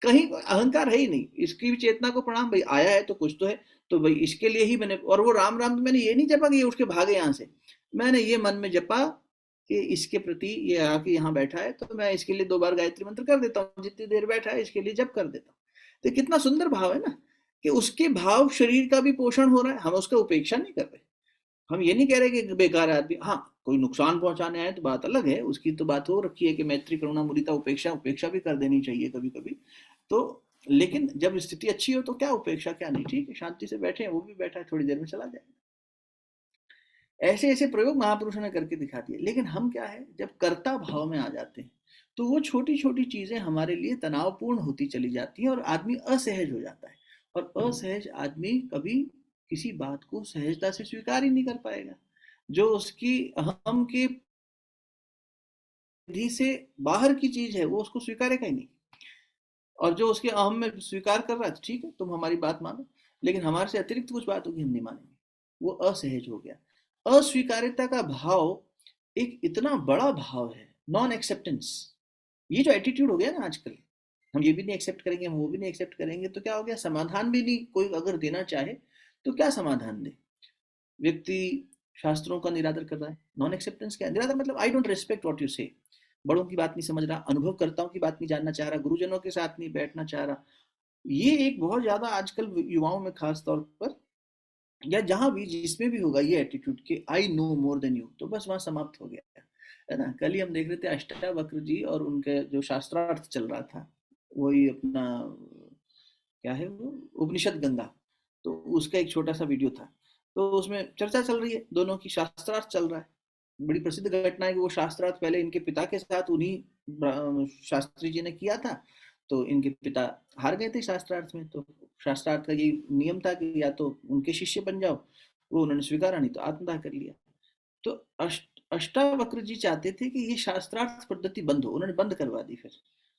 कहीं अहंकार है ही नहीं, इसकी भी चेतना को प्रणाम, भाई आया है तो कुछ तो है, तो भाई इसके लिए ही मैंने, और वो राम राम मैंने ये नहीं जपा कि ये उठ के भागे यहाँ से, मैंने ये मन में जपा कि इसके प्रति ये आके यहाँ बैठा है, तो मैं इसके लिए 2 बार गायत्री मंत्र कर देता हूँ, जितनी देर बैठा है इसके लिए जप कर देता हूँ। तो कितना सुंदर भाव है ना, कि उसके भाव शरीर का भी पोषण हो रहा है, हम उसका उपेक्षा नहीं कर रहे, हम ये नहीं कह रहे कि बेकार आदमी, हाँ कोई नुकसान पहुंचाने आए तो बात अलग है, उसकी तो बात हो रखी है कि मैत्री करुणा मुदिता उपेक्षा, उपेक्षा भी कर देनी चाहिए कभी कभी। तो लेकिन जब स्थिति अच्छी हो तो क्या उपेक्षा क्या नहीं, ठीक है, शांति से बैठे हैं, वो भी बैठा है, थोड़ी देर में चला जाएगा। ऐसे ऐसे प्रयोग महापुरुषों ने करके दिखा दिए। लेकिन हम क्या है, जब कर्ता भाव में आ जाते हैं तो वो छोटी छोटी चीजें हमारे लिए तनावपूर्ण होती चली जाती हैं और आदमी असहज हो जाता है। और असहज आदमी कभी किसी बात को सहजता से स्वीकार ही नहीं कर पाएगा, जो उसकी अहम के विधि से बाहर की चीज है वो उसको स्वीकारेगा ही नहीं। और जो उसके अहम में स्वीकार कर रहा है, ठीक है तुम हमारी बात मानो, लेकिन हमारे से अतिरिक्त कुछ बात होगी हम नहीं मानेंगे, वो असहज हो गया। अस्वीकार्यता का भाव एक इतना बड़ा भाव है, नॉन एक्सेप्टेंस। ये जो एटीट्यूड हो गया ना आजकल, हम ये भी नहीं एक्सेप्ट करेंगे, हम वो भी नहीं एक्सेप्ट करेंगे, तो क्या हो गया, समाधान भी नहीं कोई अगर देना चाहे तो क्या समाधान दे। व्यक्ति शास्त्रों का निरादर कर रहा है, नॉन एक्सेप्टेंस क्या है, निरादर मतलब I don't respect what you से, बड़ों की बात नहीं समझ रहा, अनुभवकर्ताओं की बात नहीं जानना चाह रहा, गुरुजनों के साथ नहीं बैठना चाह रहा। ये एक बहुत ज्यादा आजकल युवाओं में खास तौर पर, या जहां भी जिसमें भी होगा ये एटीट्यूड कि I know more than you, तो बस वहां समाप्त हो गया है ना। कल ही हम देख रहे थे अष्टावक्र जी और उनके जो शास्त्रार्थ चल रहा था, वही अपना क्या है वो, उपनिषद गंगा, तो उसका एक छोटा सा वीडियो था। तो उसमें चर्चा चल रही है, दोनों की शास्त्रार्थ चल रहा है। बड़ी प्रसिद्ध घटना है कि वो शास्त्रार्थ पहले इनके पिता के साथ उन्हीं शास्त्री जी ने किया था, तो इनके पिता हार गए थे शास्त्रार्थ में। तो शास्त्रार्थ का ये नियम था कि या तो उनके शिष्य बन जाओ, वो उन्होंने स्वीकारा, नहीं तो आत्मदाह कर लिया। तो अष्टावक्र जी चाहते थे कि ये शास्त्रार्थ पद्धति बंद हो, उन्होंने बंद करवा दी। फिर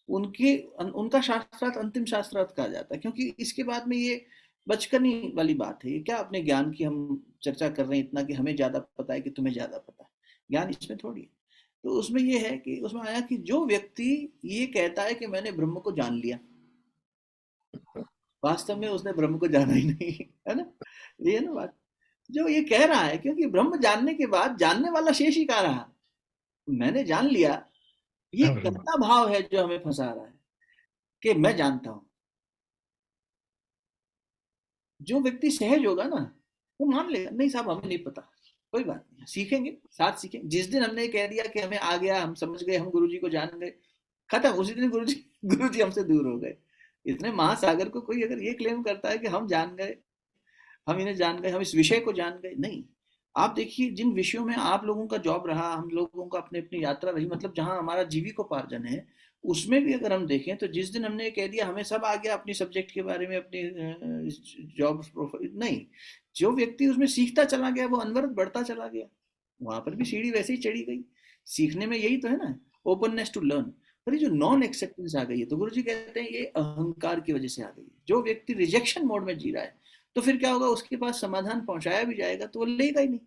उनके उनका शास्त्रार्थ अंतिम शास्त्रार्थ कहा जाता है, क्योंकि इसके बाद में ये बचकानी वाली बात है। ये क्या अपने ज्ञान की हम चर्चा कर रहे हैं इतना कि हमें ज्यादा पता है कि तुम्हें ज्यादा पता है, ज्ञान इसमें थोड़ी है। तो उसमें ये है कि उसमें आया कि जो व्यक्ति ये कहता है कि मैंने ब्रह्म को जान लिया, वास्तव में उसने ब्रह्म को जाना ही नहीं है ना। ये है ना बात, जो ये कह रहा है, क्योंकि ब्रह्म जानने के बाद जानने वाला शेष ही कहा रहा, मैंने जान लिया। ये कहता भाव है जो हमें फंसा रहा है कि मैं जानता हूं। जो व्यक्ति सहज होगा ना, वो मान लेगा नहीं साहब हमें नहीं पता, कोई बात नहीं, सीखेंगे, साथ सीखेंगे। जिस दिन हमने कह दिया कि हमें आ गया, हम समझ गए, हम गुरुजी को जान गए, खत्म, उसी दिन गुरुजी हमसे दूर हो गए। इतने महासागर को कोई अगर ये क्लेम करता है कि हम जान गए, हम इन्हें जान गए, हम इस विषय को जान गए, नहीं। आप देखिए जिन विषयों में आप लोगों का जॉब रहा, हम लोगों का अपनी अपनी यात्रा रही, मतलब जहां हमारा जीविकोपार्जन है, उसमें भी अगर हम देखें तो जिस दिन हमने कह दिया हमें सब आ गया अपनी सब्जेक्ट के बारे में, अपनी जॉब प्रोफाइल, नहीं, जो व्यक्ति उसमें सीखता चला गया वो अनवरत बढ़ता चला गया, वहां पर भी सीढ़ी वैसे ही चढ़ी गई। सीखने में यही तो है ना, ओपननेस टू लर्न। पर ये जो नॉन एक्सेप्टेंस आ गई है, तो गुरु जी कहते हैं ये अहंकार की वजह से आ गई है। जो व्यक्ति रिजेक्शन मोड में जी रहा है, तो फिर क्या होगा, उसके पास समाधान पहुंचाया भी जाएगा तो वो लेगा ही नहीं।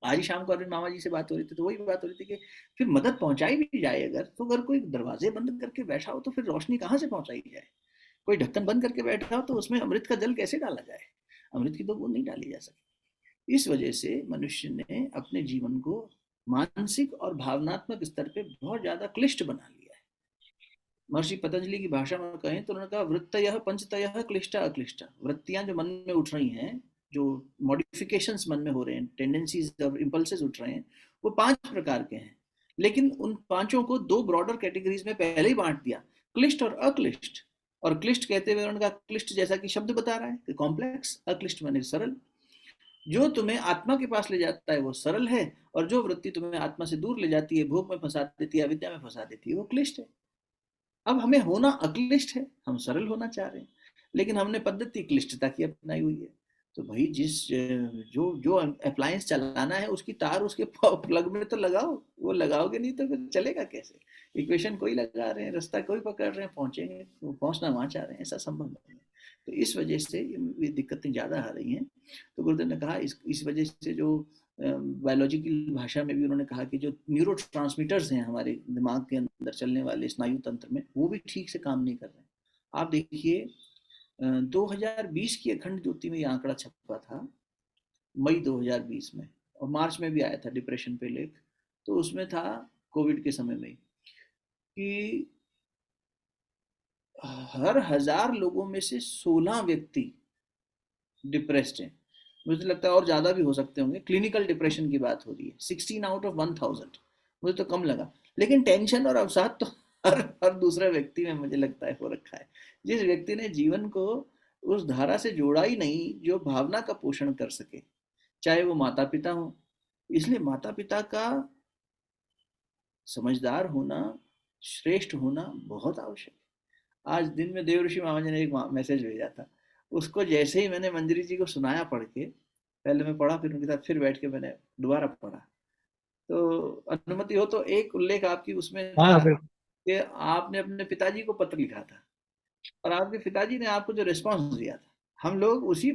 आज ही शाम को अरविंद मामा जी से बात हो रही थी, तो वही बात हो रही थी कि फिर मदद पहुंचाई भी जाए अगर, तो अगर कोई दरवाजे बंद करके बैठा हो तो फिर रोशनी कहाँ से पहुंचाई जाए। कोई ढक्कन बंद करके बैठा हो तो उसमें अमृत का जल कैसे डाला जाए, अमृत की तो बूंद नहीं डाली जा सकती। इस वजह से मनुष्य ने अपने जीवन को मानसिक और भावनात्मक स्तर पे बहुत ज्यादा क्लिष्ट बना लिया है। महर्षि पतंजलि की भाषा में कहें तो उन्होंने कहा वृत्तयः पंचतयः क्लिष्टा अक्लिष्टा। वृत्तियां जो मन में उठ रही हैं, जो मॉडिफिकेशंस मन में हो रहे हैं, टेंडेंसीज और इम्पल्सेस उठ रहे हैं, वो 5 प्रकार के हैं। लेकिन उन पांचों को 2 ब्रॉडर कैटेगरीज में पहले ही बांट दिया, क्लिष्ट और अक्लिष्ट। और क्लिष्ट कहते हुए उन्होंने कहा, क्लिष्ट जैसा कि शब्द बता रहा है कि कॉम्प्लेक्स, अक्लिष्ट माने सरल। जो तुम्हें आत्मा के पास ले जाता है वो सरल है, और जो वृत्ति तुम्हें आत्मा से दूर ले जाती है, भोग में फंसा देती है, अविद्या में फंसा देती है, वो क्लिष्ट है। अब हमें होना अक्लिष्ट है, हम सरल होना चाह रहे हैं, लेकिन हमने पद्धति क्लिष्टता की अपनाई हुई है। तो भाई जिस जो जो अप्लायंस चलाना है उसकी तार उसके प्लग में तो लगाओ, वो लगाओगे नहीं तो फिर चलेगा कैसे। इक्वेशन कोई लगा रहे हैं, रास्ता कोई पकड़ रहे हैं, पहुंचेंगे, पहुंचना वहां चाह रहे हैं, ऐसा संभव नहीं है। तो इस वजह से ये दिक्कतें ज्यादा आ रही हैं। तो गुरुदेव ने कहा इस वजह से जो बायोलॉजी की भाषा में भी उन्होंने कहा कि जो न्यूरो ट्रांसमीटर्स हैं हमारे दिमाग के अंदर चलने वाले स्नायु तंत्र में, वो भी ठीक से काम नहीं कर रहे हैं। आप देखिए 2020 की अखंड ज्योति में ये आंकड़ा छपा था, मई 2020 में, और मार्च में भी आया था डिप्रेशन पे लेख। तो उसमें था कोविड के समय में कि हर 1000 लोगों में से 16 व्यक्ति डिप्रेस्ड हैं। मुझे लगता है और ज्यादा भी हो सकते होंगे, क्लिनिकल डिप्रेशन की बात हो रही है, 16 आउट ऑफ 1000। मुझे तो कम लगा, लेकिन टेंशन और अवसाद तो हर दूसरा व्यक्ति में मुझे लगता है हो रखा है। जिस व्यक्ति ने जीवन को उस धारा से जोड़ा ही नहीं जो भावना का पोषण कर सके, चाहे वो माता पिता हो। इसलिए माता पिता का समझदार होना, श्रेष्ठ होना बहुत आवश्यक है। आज दिन में देव ऋषि मामा जी ने एक मैसेज भेजा था, उसको जैसे ही मैंने मंजरी जी को सुनाया पढ़ के, पहले मैं पढ़ा फिर उनके साथ फिर बैठ के मैंने दोबारा पढ़ा, तो अनुमति हो तो एक उल्लेख आपकी उसमें था कि आपने अपने पिताजी को पत्र लिखा था, और आपके पिताजी ने आपको जो रिस्पांस दिया था, हम लोग उसी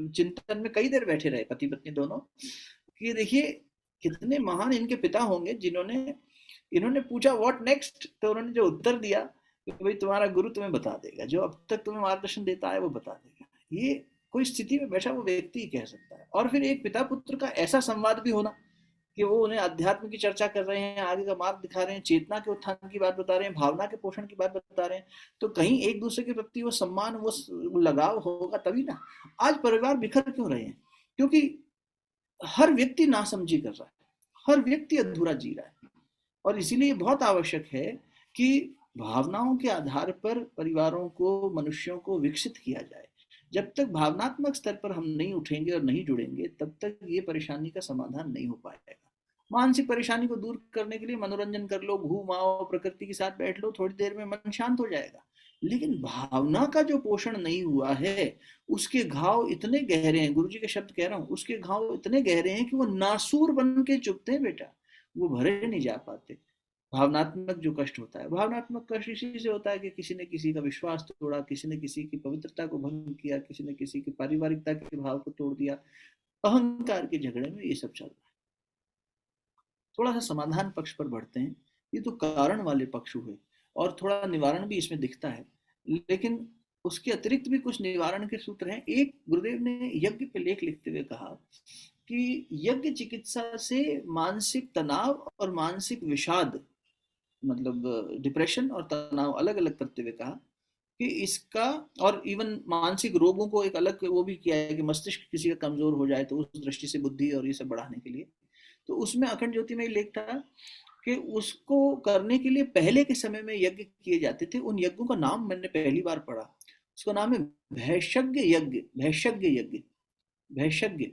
चिंतन में कई देर बैठे रहे, पति पत्नी दोनों, कि देखिए कितने महान इनके पिता होंगे जिन्होंने, इन्होंने पूछा व्हाट नेक्स्ट, तो उन्होंने जो उत्तर दिया कि भाई तुम्हारा गुरु तुम्हें बता देगा, जो अब तक तुम्हें मार्गदर्शन देता है वो बता देगा। ये कोई स्थिति में बैठा वो व्यक्ति कह सकता है। और फिर एक पिता पुत्र का ऐसा संवाद भी होना, कि वो उन्हें अध्यात्म की चर्चा कर रहे हैं, आगे का मार्ग दिखा रहे हैं, चेतना के उत्थान की बात बता रहे हैं, भावना के पोषण की बात बता रहे हैं, तो कहीं एक दूसरे के प्रति वो सम्मान, वो लगाव होगा तभी ना। आज परिवार बिखर क्यों रहे हैं? क्योंकि हर व्यक्ति नासमझी कर रहा है, हर व्यक्ति अधूरा जी रहा है। और इसीलिए बहुत आवश्यक है कि भावनाओं के आधार पर परिवारों को, मनुष्यों को विकसित किया जाए। जब तक भावनात्मक स्तर पर हम नहीं उठेंगे और नहीं जुड़ेंगे, तब तक ये परेशानी का समाधान नहीं हो पाएगा। मानसिक परेशानी को दूर करने के लिए मनोरंजन कर लो, घूम आओ, प्रकृति के साथ बैठ लो, थोड़ी देर में मन शांत हो जाएगा। लेकिन भावना का जो पोषण नहीं हुआ है, उसके घाव इतने गहरे हैं, गुरु जी के शब्द कह रहा हूं, उसके घाव इतने गहरे हैं कि वो नासूर बन के चुभते हैं बेटा, वो भरे नहीं जा पाते। भावनात्मक जो कष्ट होता है, भावनात्मक कष्ट इसी से होता है कि किसी ने किसी का विश्वास तोड़ा, किसी ने किसी की पवित्रता को भंग किया, किसी ने किसी की पारिवारिकता के भाव को तोड़ दिया। अहंकार के झगड़े में ये सब चल रहा है। थोड़ा सा समाधान पक्ष पर बढ़ते हैं। ये तो कारण वाले पक्ष हुए, और थोड़ा निवारण भी इसमें दिखता है, लेकिन उसके अतिरिक्त भी कुछ निवारण के सूत्र हैं। एक, गुरुदेव ने यज्ञ पे लेख लिखते हुए कहा कि यज्ञ चिकित्सा से मानसिक तनाव और मानसिक विषाद, मतलब डिप्रेशन और तनाव अलग अलग करते हुए कहा कि इसका, और इवन मानसिक रोगों को एक अलग वो भी किया है कि मस्तिष्क किसी का कमजोर हो जाए तो उस दृष्टि से बुद्धि और ये सब बढ़ाने के लिए। तो उसमें अखंड ज्योति में लेख था कि उसको करने के लिए पहले के समय में यज्ञ किए जाते थे। उन यज्ञों का नाम मैंने पहली बार पढ़ा, उसका नाम है भैषज्ञ यज्ञ। भैषज्ञ यज्ञ, भैषज्ञ।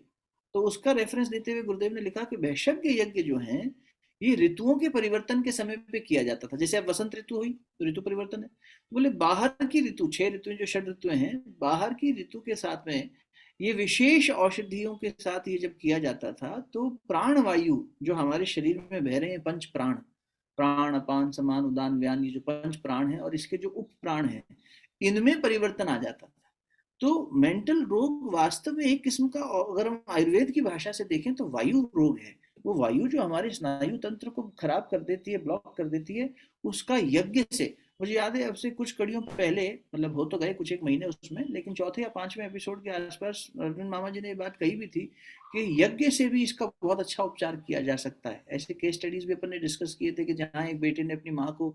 तो उसका रेफरेंस देते हुए गुरुदेव ने लिखा कि भैषज्ञ यज्ञ जो है, ये ऋतुओं के परिवर्तन के समय पे किया जाता था। जैसे अब वसंत ऋतु हुई तो ऋतु परिवर्तन है, बोले बाहर की ऋतु, 6 ऋतु जो षड ऋतुएं हैं, बाहर की ऋतु के साथ में ये विशेष औषधियों के साथ ये जब किया जाता था, तो प्राण वायु जो हमारे शरीर में बह रहे हैं, पंच प्राण, प्राण अपान समान उदान व्यान, ये जो पंच प्राण है और इसके जो उप प्राण है, इनमें परिवर्तन आ जाता था। तो मेंटल रोग वास्तव में एक किस्म का, अगर हम आयुर्वेद की भाषा से देखें तो वायु रोग है। वो वायु जो हमारे स्नायु तंत्र को खराब कर देती है, ब्लॉक कर देती है, उसका यज्ञ से, मुझे याद है अब से कुछ कड़ियों पहले, मतलब हो तो गए कुछ एक महीने उसमें, लेकिन चौथे या पांचवें एपिसोड के आसपास अरविंद मामा जी ने ये बात कही भी थी कि यज्ञ से भी इसका बहुत अच्छा उपचार किया जा सकता है। ऐसे केस स्टडीज भी अपन ने डिस्कस किए थे कि जहाँ एक बेटे ने अपनी माँ को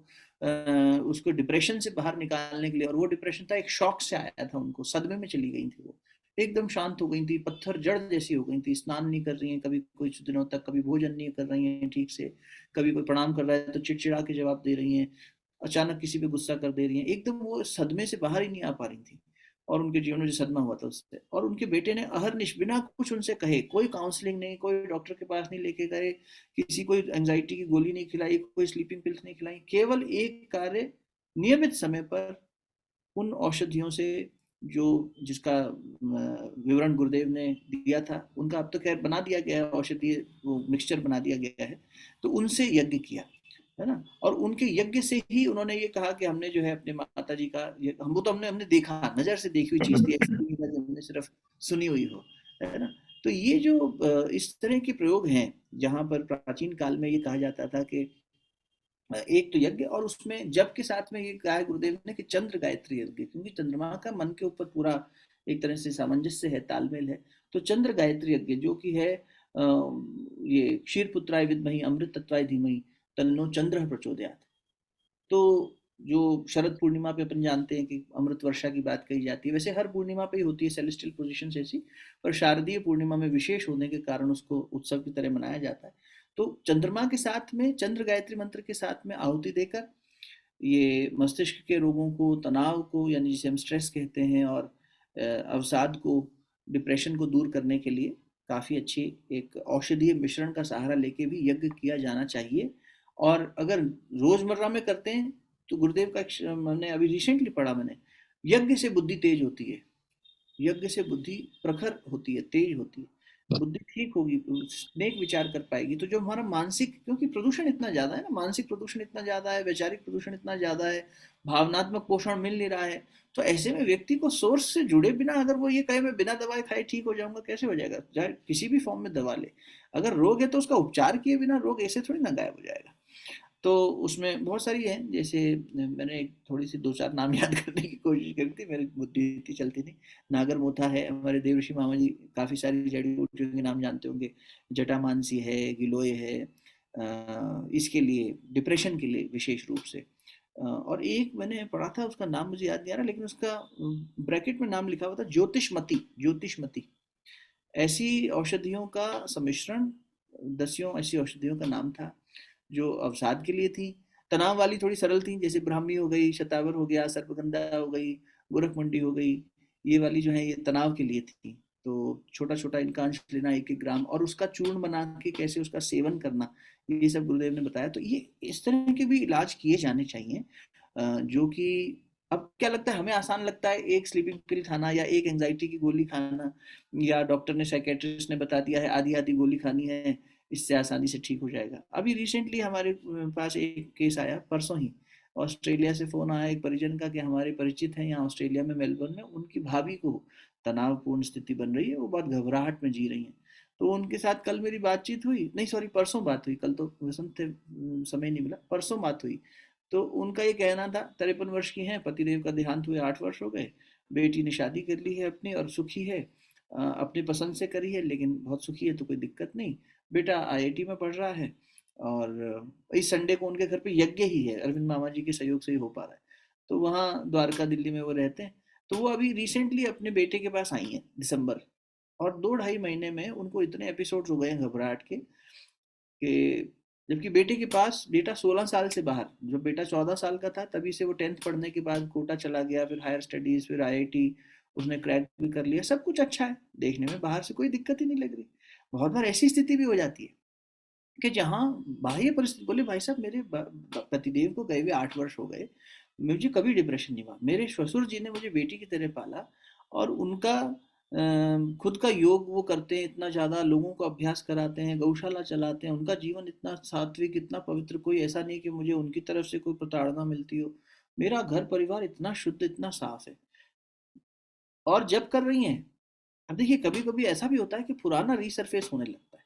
उसको डिप्रेशन से बाहर निकालने के लिए, और वो डिप्रेशन था एक शॉक से आया था, उनको सदमे में चली गई थी, वो एकदम शांत हो गई थी, पत्थर जड़ जैसी हो गई थी, स्नान नहीं कर रही हैं कभी कुछ दिनों तक, कभी भोजन नहीं कर रही हैं ठीक से, कभी कोई प्रणाम कर रहा है तो चिड़चिड़ा के जवाब दे रही हैं, अचानक किसी पे गुस्सा कर दे रही हैं, एकदम वो सदमे से बाहर ही नहीं आ पा रही थी। और उनके जीवन में जो सदमा हुआ था उससे, और उनके बेटे ने अहरनिश बिना कुछ उनसे कहे, कोई काउंसलिंग नहीं, कोई डॉक्टर के पास नहीं लेके गए, किसी कोई एंजाइटी की गोली नहीं खिलाई, कोई स्लीपिंग पिल्स नहीं खिलाई, केवल एक कार्य, नियमित समय पर उन औषधियों से, जो जिसका विवरण गुरुदेव ने दिया था, उनका अब तो खैर बना दिया गया है, औषधि वो मिक्सचर बना दिया गया है, तो उनसे यज्ञ किया, है ना। और उनके यज्ञ से ही उन्होंने ये कहा कि हमने जो है अपने माता जी का, वो तो हमने हमने देखा, नजर से देखी हुई चीज थी, ऐसी नहीं था कि हमने सिर्फ सुनी हुई हो, है ना। तो ये जो इस तरह के प्रयोग हैं, जहाँ पर प्राचीन काल में ये कहा जाता था कि एक तो यज्ञ, और उसमें जब के साथ में ये कहा है गुरुदेव ने कि चंद्र गायत्री यज्ञ, क्योंकि चंद्रमा का मन के ऊपर पूरा एक तरह से सामंजस्य है, तालमेल है। तो चंद्र गायत्री यज्ञ जो कि है, ये क्षीर पुत्राय विद्महि अमृत तत्वाय धीमहि तन्नो चंद्र प्रचोदयात। तो जो शरद पूर्णिमा पे अपन जानते हैं कि अमृत वर्षा की बात कही जाती है, वैसे हर पूर्णिमा पे ही होती है, सेलेस्टियल पोजीशन ऐसी, पर शारदीय पूर्णिमा में विशेष होने के कारण उसको उत्सव की तरह मनाया जाता है। तो चंद्रमा के साथ में, चंद्र गायत्री मंत्र के साथ में आहुति देकर ये मस्तिष्क के रोगों को, तनाव को, यानी जिसे हम स्ट्रेस कहते हैं, और अवसाद को, डिप्रेशन को दूर करने के लिए काफ़ी अच्छी एक औषधीय मिश्रण का सहारा लेके भी यज्ञ किया जाना चाहिए। और अगर रोजमर्रा में करते हैं तो गुरुदेव का मैंने अभी रिसेंटली पढ़ा, मैंने, यज्ञ से बुद्धि तेज होती है, यज्ञ से बुद्धि प्रखर होती है, तेज होती है, बुद्धि ठीक होगी, नेक विचार कर पाएगी। तो जो हमारा मानसिक, क्योंकि प्रदूषण इतना ज्यादा है ना, मानसिक प्रदूषण इतना ज्यादा है, वैचारिक प्रदूषण इतना ज्यादा है, भावनात्मक पोषण मिल नहीं रहा है, तो ऐसे में व्यक्ति को सोर्स से जुड़े बिना अगर वो ये कहे मैं बिना दवाई खाए ठीक हो जाऊंगा, कैसे हो जाएगा? चाहे किसी भी फॉर्म में दवा ले, अगर रोग है तो उसका उपचार किए बिना रोग ऐसे थोड़ी ना गायब हो जाएगा। तो उसमें बहुत सारी है, जैसे मैंने थोड़ी सी 2-4 नाम याद करने की कोशिश करी थी, मेरी बुद्धि इतनी चलती नहीं। नागर मोथा है, हमारे देवर्षि मामा जी काफ़ी सारी जड़ी बूटियों के नाम जानते होंगे। जटामांसी है, गिलोय है, इसके लिए डिप्रेशन के लिए विशेष रूप से। और एक मैंने पढ़ा था, उसका नाम मुझे याद नहीं आ रहा, लेकिन उसका ब्रैकेट में नाम लिखा हुआ था ज्योतिषमती, ज्योतिषमती। ऐसी औषधियों का सम्मिश्रण, 10 ऐसी औषधियों का नाम था जो अवसाद के लिए थी। तनाव वाली थोड़ी सरल थी, जैसे ब्राह्मी हो गई, शतावर हो गया, सर्पगंधा हो गई, गोरखमंडी हो गई। ये वाली जो है ये तनाव के लिए थी। तो छोटा छोटा इनका अंश लेना, 1-1 ग्राम, और उसका चूर्ण बना के कैसे उसका सेवन करना, ये सब गुरुदेव ने बताया। तो ये इस तरह के भी इलाज किए जाने चाहिए, जो कि अब क्या लगता है, हमें आसान लगता है एक स्लीपिंग पिल खाना या एक एंजाइटी की गोली खाना, या डॉक्टर ने, साइकेट्रिस्ट ने बता दिया है आधी आधी गोली खानी है, इससे आसानी से ठीक हो जाएगा। अभी रिसेंटली हमारे पास एक केस आया, परसों ही ऑस्ट्रेलिया से फ़ोन आया एक परिजन का कि हमारे परिचित हैं यहाँ ऑस्ट्रेलिया में, मेलबर्न में, उनकी भाभी को तनावपूर्ण स्थिति बन रही है, वो बहुत घबराहट में जी रही हैं। तो उनके साथ कल मेरी बातचीत हुई, नहीं सॉरी परसों बात हुई, कल तो वसंत थे, समय नहीं मिला, परसों बात हुई। तो उनका ये कहना था, 53 वर्ष की हैं, पतिदेव का देहांत हुए 8 वर्ष हो गए, बेटी ने शादी कर ली है अपनी और सुखी है, अपनी पसंद से करी है, लेकिन बहुत सुखी है, तो कोई दिक्कत नहीं। बेटा आईआईटी में पढ़ रहा है, और इस संडे को उनके घर पे यज्ञ ही है, अरविंद मामा जी के सहयोग से ही हो पा रहा है। तो वहाँ द्वारका दिल्ली में वो रहते हैं। तो वो अभी रिसेंटली अपने बेटे के पास आई हैं दिसंबर, और 2-2.5 महीने में उनको इतने एपिसोड्स हो गए हैं घबराहट के, कि जबकि बेटे के पास, बेटा 16 साल से बाहर, जब बेटा 14 साल का था तभी से वो 10th पढ़ने के बाद कोटा चला गया, फिर हायर स्टडीज, फिर आईआईटी उसने क्रैक भी कर लिया, सब कुछ अच्छा है, देखने में बाहर से कोई दिक्कत ही नहीं लग रही। बहुत बार ऐसी स्थिति भी हो जाती है कि जहाँ बाह्य परिस्थिति, बोले भाई साहब मेरे पतिदेव को गए हुए 8 वर्ष हो गए, मुझे कभी डिप्रेशन नहीं हुआ, मेरे ससुर जी ने मुझे बेटी की तरह पाला, और उनका खुद का योग वो करते हैं, इतना ज़्यादा लोगों को अभ्यास कराते हैं, गौशाला चलाते हैं, उनका जीवन इतना सात्विक, इतना पवित्र, कोई ऐसा नहीं कि मुझे उनकी तरफ से कोई प्रताड़ना मिलती हो। मेरा घर परिवार इतना शुद्ध, इतना साफ है, और जब कर रही हैं। अब देखिए कभी कभी ऐसा भी होता है कि पुराना रीसरफेस होने लगता है,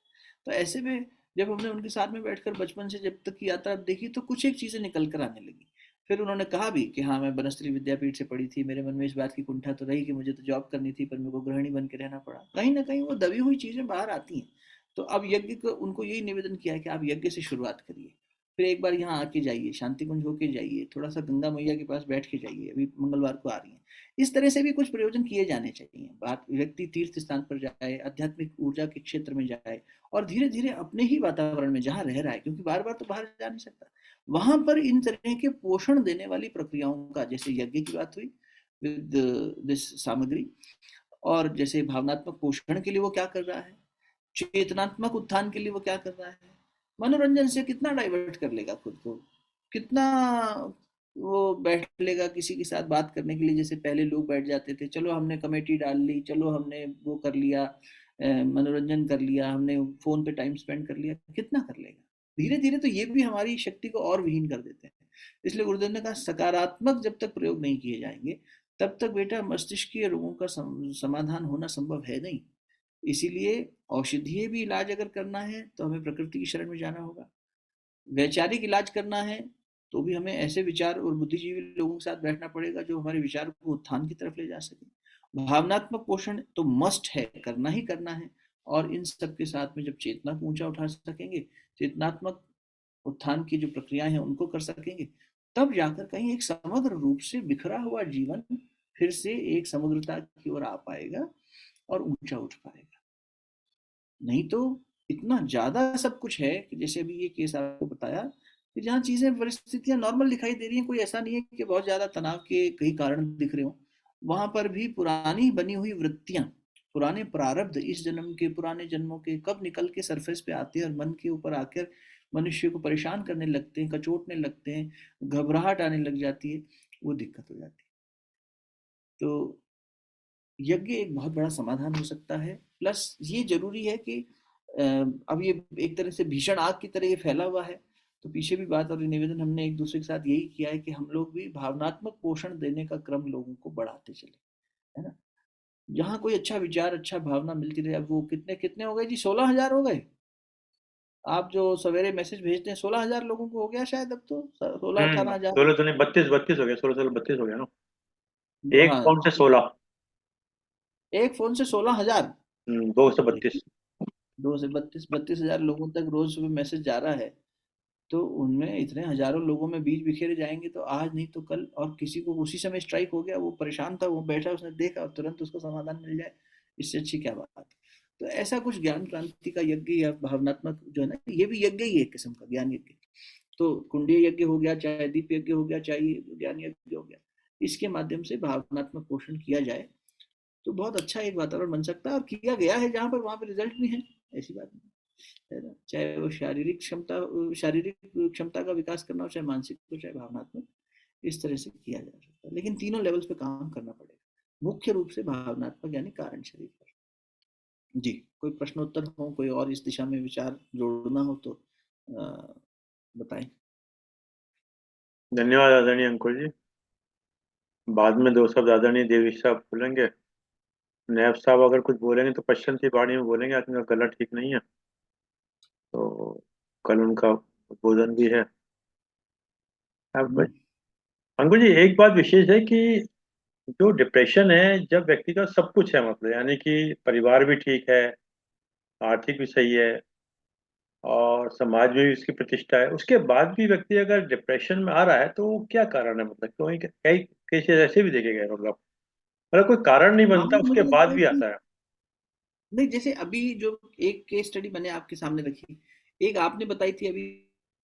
तो ऐसे में जब हमने उनके साथ में बैठकर बचपन से जब तक की यात्रा देखी, तो कुछ एक चीज़ें निकल कर आने लगी। फिर उन्होंने कहा भी कि हाँ मैं बनस्थली विद्यापीठ से पढ़ी थी, मेरे मन में इस बात की कुंठा तो रही कि मुझे तो जॉब करनी थी, पर मेरे को गृहिणी बन के रहना पड़ा। कहीं ना कहीं वो दबी हुई चीज़ें बाहर आती हैं। तो अब यज्ञ को उनको यही निवेदन किया है कि आप यज्ञ से शुरुआत करिए, फिर एक बार यहाँ आके जाइए, शांति कुंज होके जाइए, थोड़ा सा गंगा मैया के पास बैठ के जाइए, अभी मंगलवार को आ रही हैं। इस तरह से भी कुछ प्रयोजन किए जाने चाहिए। बात, व्यक्ति तीर्थ स्थान पर जाए, आध्यात्मिक ऊर्जा के क्षेत्र में जाए, और धीरे धीरे अपने ही वातावरण में जहाँ रह रहा है, क्योंकि बार बार तो बाहर जा नहीं सकता, वहां पर इन तरह के पोषण देने वाली प्रक्रियाओं का, जैसे यज्ञ की बात हुई विद दिस सामग्री, और जैसे भावनात्मक पोषण के लिए वो क्या कर रहा है, चेतनात्मक उत्थान के लिए वो क्या कर रहा है, मनोरंजन से कितना डाइवर्ट कर लेगा खुद को, कितना वो बैठ लेगा किसी के साथ बात करने के लिए, जैसे पहले लोग बैठ जाते थे, चलो हमने कमेटी डाल ली, चलो हमने वो कर लिया, मनोरंजन कर लिया, हमने फोन पे टाइम स्पेंड कर लिया, कितना कर लेगा। धीरे धीरे तो ये भी हमारी शक्ति को और विहीन कर देते हैं। इसलिए गुरुदेव ने कहा सकारात्मक जब तक प्रयोग नहीं किए जाएंगे, तब तक बेटा मस्तिष्कीय रोगों का समाधान होना संभव है नहीं। इसीलिए औषधीय भी इलाज अगर करना है तो हमें प्रकृति की शरण में जाना होगा। वैचारिक इलाज करना है तो भी हमें ऐसे विचार और बुद्धिजीवी लोगों के साथ बैठना पड़ेगा जो हमारे विचार को उत्थान की तरफ ले जा सके। भावनात्मक पोषण तो मस्ट है, करना ही करना है, और इन सब के साथ में जब चेतना को ऊंचा उठा सकेंगे, चेतनात्मक उत्थान की जो प्रक्रियाएं हैं उनको कर सकेंगे, तब जाकर कहीं एक समग्र रूप से बिखरा हुआ जीवन फिर से एक समग्रता की ओर आ पाएगा और ऊंचा उठ पाएगा। नहीं तो इतना ज्यादा सब कुछ है कि जैसे अभी ये केस आपको बताया, कि जहाँ चीजें, परिस्थितियां नॉर्मल दिखाई दे रही हैं, कोई ऐसा नहीं है कि बहुत ज्यादा तनाव के कई कारण दिख रहे हो, वहां पर भी पुरानी बनी हुई वृत्तियां, पुराने प्रारब्ध, इस जन्म के, पुराने जन्मों के, कब निकल के सरफेस पे आते हैं और मन के ऊपर आकर मनुष्य को परेशान करने लगते हैं, कचोटने लगते हैं, घबराहट आने लग जाती है, वो दिक्कत हो जाती है। तो यज्ञ एक बहुत बड़ा समाधान हो सकता है। प्लस ये जरूरी है कि अब ये एक तरह से भीषण आग की तरह ये फैला हुआ है, तो पीछे भी बात और निवेदन हमने एक दूसरे के साथ यही किया है कि हम लोग भी भावनात्मक पोषण देने का क्रम लोगों को बढ़ाते चले, है ना। जहाँ कोई अच्छा विचार, अच्छा भावना मिलती रहे। अब वो कितने कितने हो गए जी, 16,000 हो गए। आप जो सवेरे मैसेज भेजते हैं 16,000 लोगों को हो गया शायद, अब तो 16-18,000। 16 तो नहीं, 32 हो गया, 16 हो गया ना, एक हाँ, फोन से 16। एक फोन से 16,000। 232। 2 से 32 हजार लोगों तक रोज सुबह मैसेज जा रहा है। तो उनमें इतने हजारों लोगों में बीच बिखेरे जाएंगे तो आज नहीं तो कल, और किसी को उसी समय स्ट्राइक हो गया, वो परेशान था, वो बैठा, उसने देखा और तुरंत उसको समाधान मिल जाए, इससे अच्छी क्या बात है। तो ऐसा कुछ ज्ञान क्रांति का यज्ञ या भावनात्मक जो है ना, ये भी यज्ञ ही है, एक किस्म का ज्ञान यज्ञ। तो कुंडीय यज्ञ हो गया, चाहे दीप यज्ञ हो गया, चाहे ज्ञान यज्ञ हो गया, इसके माध्यम से भावनात्मक पोषण किया जाए तो बहुत अच्छा एक वातावरण बन सकता है, और किया गया है जहाँ पर, वहाँ पर रिजल्ट भी है, ऐसी बात नहीं है ना। चाहे वो शारीरिक क्षमता का विकास करना हो, चाहे मानसिक हो, चाहे भावनात्मक, इस तरह से किया जा सकता है, लेकिन तीनों लेवल्स पे काम करना पड़ेगा, मुख्य रूप से भावनात्मक यानी कारण शरीर पर। जी, कोई प्रश्नोत्तर हो, कोई और इस दिशा में विचार जोड़ना हो तो बताएं। धन्यवाद आदरणीय अंकुर जी। बाद में दो शब्द आदरणीय देवी साहब बोलेंगे। नैब साहब अगर कुछ बोलेंगे तो पश्चिम की वाणी में बोलेंगे, आज उनका गला ठीक नहीं है, तो कल उनका उद्बोधन भी है। अब अंकुर जी, एक बात विशेष है कि जो डिप्रेशन है, जब व्यक्ति का सब कुछ है, मतलब यानी कि परिवार भी ठीक है, आर्थिक भी सही है, और समाज में भी उसकी प्रतिष्ठा है, उसके बाद भी व्यक्ति अगर डिप्रेशन में आ रहा है तो वो क्या कारण है, मतलब क्यों, कई केसेस ऐसे भी देखे गए, मतलब कोई कारण नहीं बनता, मामला उसके मुझे लगता बाद है भी कि आता है। नहीं, जैसे अभी जो एक केस स्टडी मैंने आपके सामने रखी, एक आपने बताई थी अभी,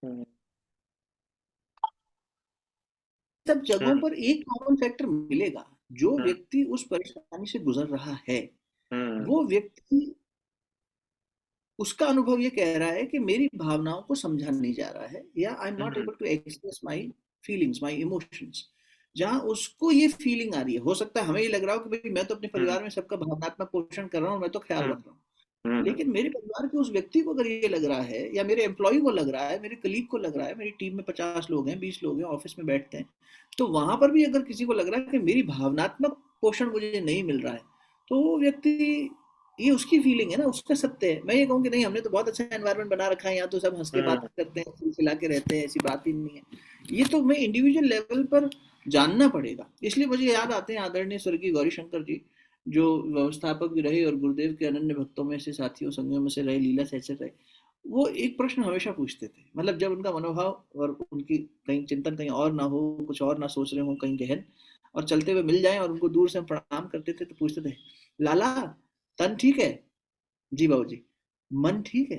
हम्म। सब जगहों हम्म। पर एक कॉमन फैक्टर मिलेगा। जो हम्म। व्यक्ति उस परेशानी से गुजर रहा है, हम्म। वो व्यक्ति, उसका अनुभव ये कह रहा है कि मेरी भावनाओं को समझा नहीं जा रहा है, या I am not hmm. Able to express my feelings, my emotions. जहां उसको ये फीलिंग आ रही है, हो सकता है हमें ये लग रहा हो कि भाई मैं तो अपने हम्म। परिवार में सबका भावनात्मक पोषण कर रहा हूँ, मैं तो ख्याल हम्म। रख रहा हूँ, हम्म। लेकिन मेरे परिवार के उस व्यक्ति को अगर ये लग रहा है, या मेरे एम्प्लॉय को लग रहा है, मेरे कलीग को लग रहा है, मेरी टीम में 50 लोग हैं, 20 लोग हैं, ऑफिस में बैठते हैं, तो वहां पर भी अगर किसी को लग रहा है कि मेरी भावनात्मक पोषण मुझे नहीं मिल रहा है, तो वो व्यक्ति, ये उसकी फीलिंग है ना, उसका सत्य है। मैं ये कहूँ कि नहीं, हमने तो बहुत अच्छा एनवायरनमेंट बना रखा है, यहाँ तो सब हंस के बात हम्म। करते हैं, खिला के रहते हैं, ऐसी बात ही नहीं है। ये तो हमें इंडिविजुअल लेवल पर जानना पड़ेगा। इसलिए मुझे याद आते हैं आदरणीय स्वर्गीय गौरी शंकर जी, जो व्यवस्थापक भी रहे और गुरुदेव के अनन्य भक्तों में से, साथियों संगियों में से रहे, लीला सहचर रहे। वो एक प्रश्न हमेशा पूछते थे, मतलब जब उनका मनोभाव और उनकी कहीं चिंतन कहीं और ना हो, कुछ और ना सोच रहे हो कहीं गहन, और चलते हुए मिल जाएं और उनको दूर से हम प्रणाम करते थे, तो पूछते थे, लाला, तन ठीक है? जी बाबू जी। मन ठीक है?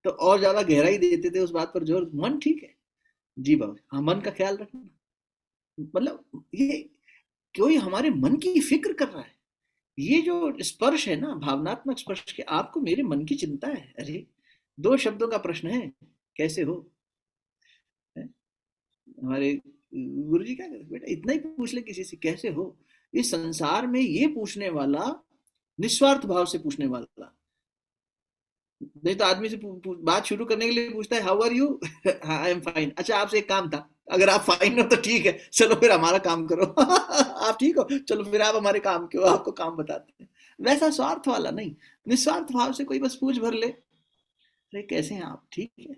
तो और ज्यादा गहराई देते थे उस बात पर जोर, मन ठीक है? जी बाबू, हाँ, मन का ख्याल रखना। मतलब ये कोई हमारे मन की फिक्र कर रहा है। ये जो स्पर्श है ना, भावनात्मक स्पर्श के, आपको मेरे मन की चिंता है, अरे 2 शब्दों का प्रश्न है, कैसे हो? है? हमारे गुरु जी क्या कहते, बेटा इतना ही पूछ ले किसी से, कैसे हो। इस संसार में ये पूछने वाला, निस्वार्थ भाव से पूछने वाला, नहीं तो आदमी से बात शुरू करने के लिए पूछता है, how are you? I am fine. अच्छा, आपसे एक काम था, अगर आप फाइन हो तो ठीक है, चलो फिर हमारा काम करो। आप ठीक हो, चलो फिर आप हमारे काम के हो, आपको काम बताते हैं। वैसा स्वार्थ वाला नहीं, निस्वार्थ भाव से कोई बस पूछ भर ले, अरे कैसे हैं आप, ठीक है।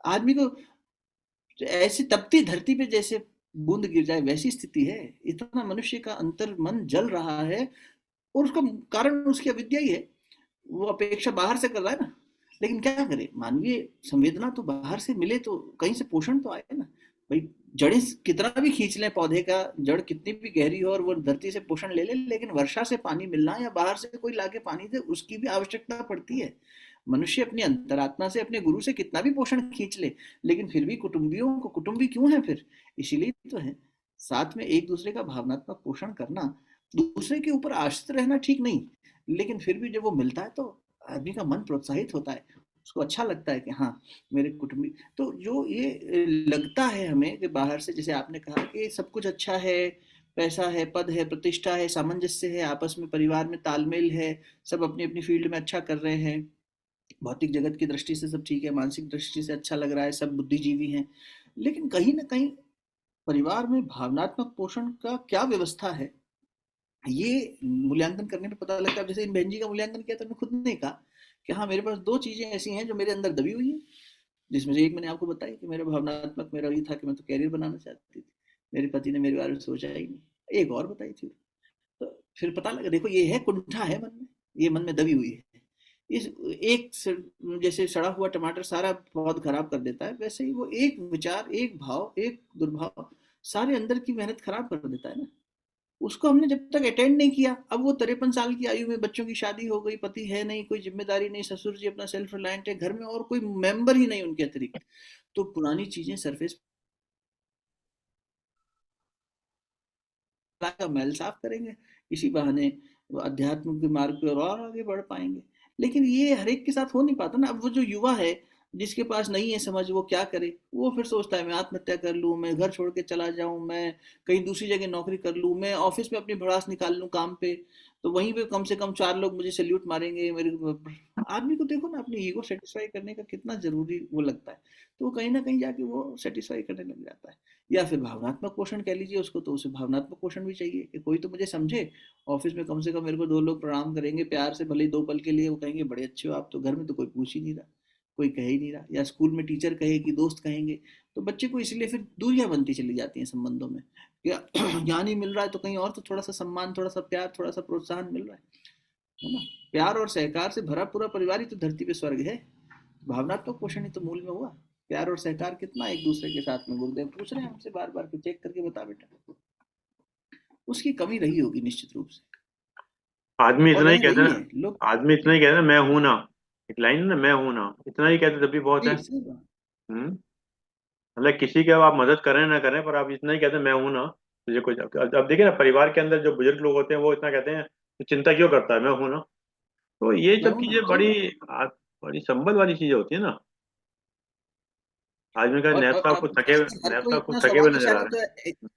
आदमी को ऐसी तपती धरती पे जैसे बूंद गिर जाए, वैसी स्थिति है। इतना मनुष्य का अंतर मन जल रहा है, और उसका कारण उसकी अविद्या ही है। वो अपेक्षा बाहर से कर रहा है ना, लेकिन क्या करे, मानवीय संवेदना तो बाहर से मिले तो कहीं से पोषण तो आए ना। भाई, जड़ें कितना भी खींच लें, पौधे का जड़ कितनी भी गहरी हो और वो धरती से पोषण ले ले, लेकिन वर्षा से पानी मिलना या बाहर से कोई लाके पानी दे, उसकी भी आवश्यकता पड़ती है। मनुष्य अपनी अंतरात्मा से, अपने गुरु से कितना भी पोषण खींच ले, लेकिन फिर भी कुटुंबियों को कुटुंबी क्यों है फिर? इसीलिए तो है। साथ में एक दूसरे का भावनात्मक पोषण करना, दूसरे के ऊपर आश्रित रहना ठीक नहीं, लेकिन फिर भी जब वो मिलता है तो आदमी का मन प्रोत्साहित होता है, उसको अच्छा लगता है कि हाँ, मेरे कुटुंबी। तो जो ये लगता है हमें कि बाहर से, जैसे आपने कहा कि सब कुछ अच्छा है, पैसा है, पद है, प्रतिष्ठा है, सामंजस्य है, आपस में परिवार में तालमेल है, सब अपनी अपनी फील्ड में अच्छा कर रहे हैं, भौतिक जगत की दृष्टि से सब ठीक है, मानसिक दृष्टि से अच्छा लग रहा है, सब बुद्धिजीवी हैं, लेकिन कहीं ना कहीं परिवार में भावनात्मक पोषण का क्या व्यवस्था है, ये मूल्यांकन करने पे पता लगता है। जैसे इन बहन जी का मूल्यांकन किया तो उन्होंने खुद ने कहा कि हाँ मेरे पास 2 चीज़ें ऐसी हैं जो मेरे अंदर दबी हुई हैं, जिसमें से एक मैंने आपको बताई कि मेरा भावनात्मक मेरा ये था कि मैं तो करियर बनाना चाहती थी। मेरे पति ने मेरे बारे में सोचा ही नहीं। एक और बताई थी। तो फिर पता लगा देखो ये है कुंठा है मन में, ये मन में दबी हुई है। इस एक जैसे सड़ा हुआ टमाटर सारा पौध खराब कर देता है, वैसे ही वो एक विचार, एक भाव, एक दुर्भाव सारे अंदर की मेहनत खराब कर देता है ना। उसको हमने जब तक अटेंड नहीं किया, अब वो 53 साल की आयु में बच्चों की शादी हो गई, पति है नहीं, कोई जिम्मेदारी नहीं, ससुर जी अपना सेल्फ रिलायंट है, घर में और कोई मेंबर ही नहीं उनके अतिरिक्त, तो पुरानी चीजें सरफेस का मैल साफ करेंगे, इसी बहाने वो अध्यात्म के मार्ग पे और आगे बढ़ पाएंगे। लेकिन ये हर एक के साथ हो नहीं पाता ना। अब वो जो युवा है जिसके पास नहीं है समझ, वो क्या करे, वो फिर सोचता है मैं आत्महत्या कर लूं, मैं घर छोड़ के चला जाऊं, मैं कहीं दूसरी जगह नौकरी कर लूं, मैं ऑफिस में अपनी भड़ास निकाल लूं काम पे, तो वहीं पे कम से कम 4 लोग मुझे सैल्यूट मारेंगे मेरे। आदमी को देखो ना अपनी ईगो सेटिस्फाई करने का कितना जरूरी वो लगता है, तो वो कहीं ना कहीं जाके वो सेटिस्फाई करने लग जाता है। या फिर भावनात्मक पोषण कह लीजिए उसको, तो उसे भावनात्मक पोषण भी चाहिए कि कोई तो मुझे समझे। ऑफिस में कम से कम मेरे को 2 लोग प्रणाम करेंगे प्यार से, भले ही 2 पल के लिए, वो कहेंगे बड़े अच्छे हो आप, तो घर में तो कोई पूछ ही नहीं रहा, कोई कह ही नहीं रहा। या स्कूल में टीचर कहेगी, दोस्त कहेंगे, तो बच्चे को इसलिए फिर दूरियां बनती चली जाती हैं संबंधों में। या यहाँ नहीं मिल रहा है तो कहीं और तो थोड़ा सा सम्मान, थोड़ा सा प्यार, थोड़ा सा प्रोत्साहन मिल रहा है ना। प्यार और सहकार से भरा पूरा परिवार ही तो धरती पे स्वर्ग है। भावनात्मक पोषण ही तो मूल में हुआ। प्यार और सहकार कितना एक दूसरे के साथ में, गुरुदेव पूछ रहे हैं हमसे बार बार कि चेक करके बता बेटा, उसकी कमी रही होगी निश्चित रूप से, आदमी और इतना ही रह कहता रही है है लोग। ना, आदमी इतना ही कहता है मैं हूं ना। एक लाइन है ना, मैं हूं ना, इतना ही कहते तब भी बहुत है। जी सही बात। मतलब किसी के अब आप मदद करें ना करें, पर आप इतना ही कहते हैं मैं हूं ना। तुझे कुछ अब देखिए ना, परिवार के अंदर जो बुजुर्ग लोग होते हैं वो इतना कहते हैं तो चिंता क्यों करता है, मैं हूं ना। तो ये मैं सब हूं ना, चीजें सही बात। बड़ी संबल वाली चीजें होती है ना। आदमी का और नैब साहब अब कुछ थके, हर नैब कोई साहब कुछ इतना थके हुए नजर आ सौभाग्यशाली रहे तो है।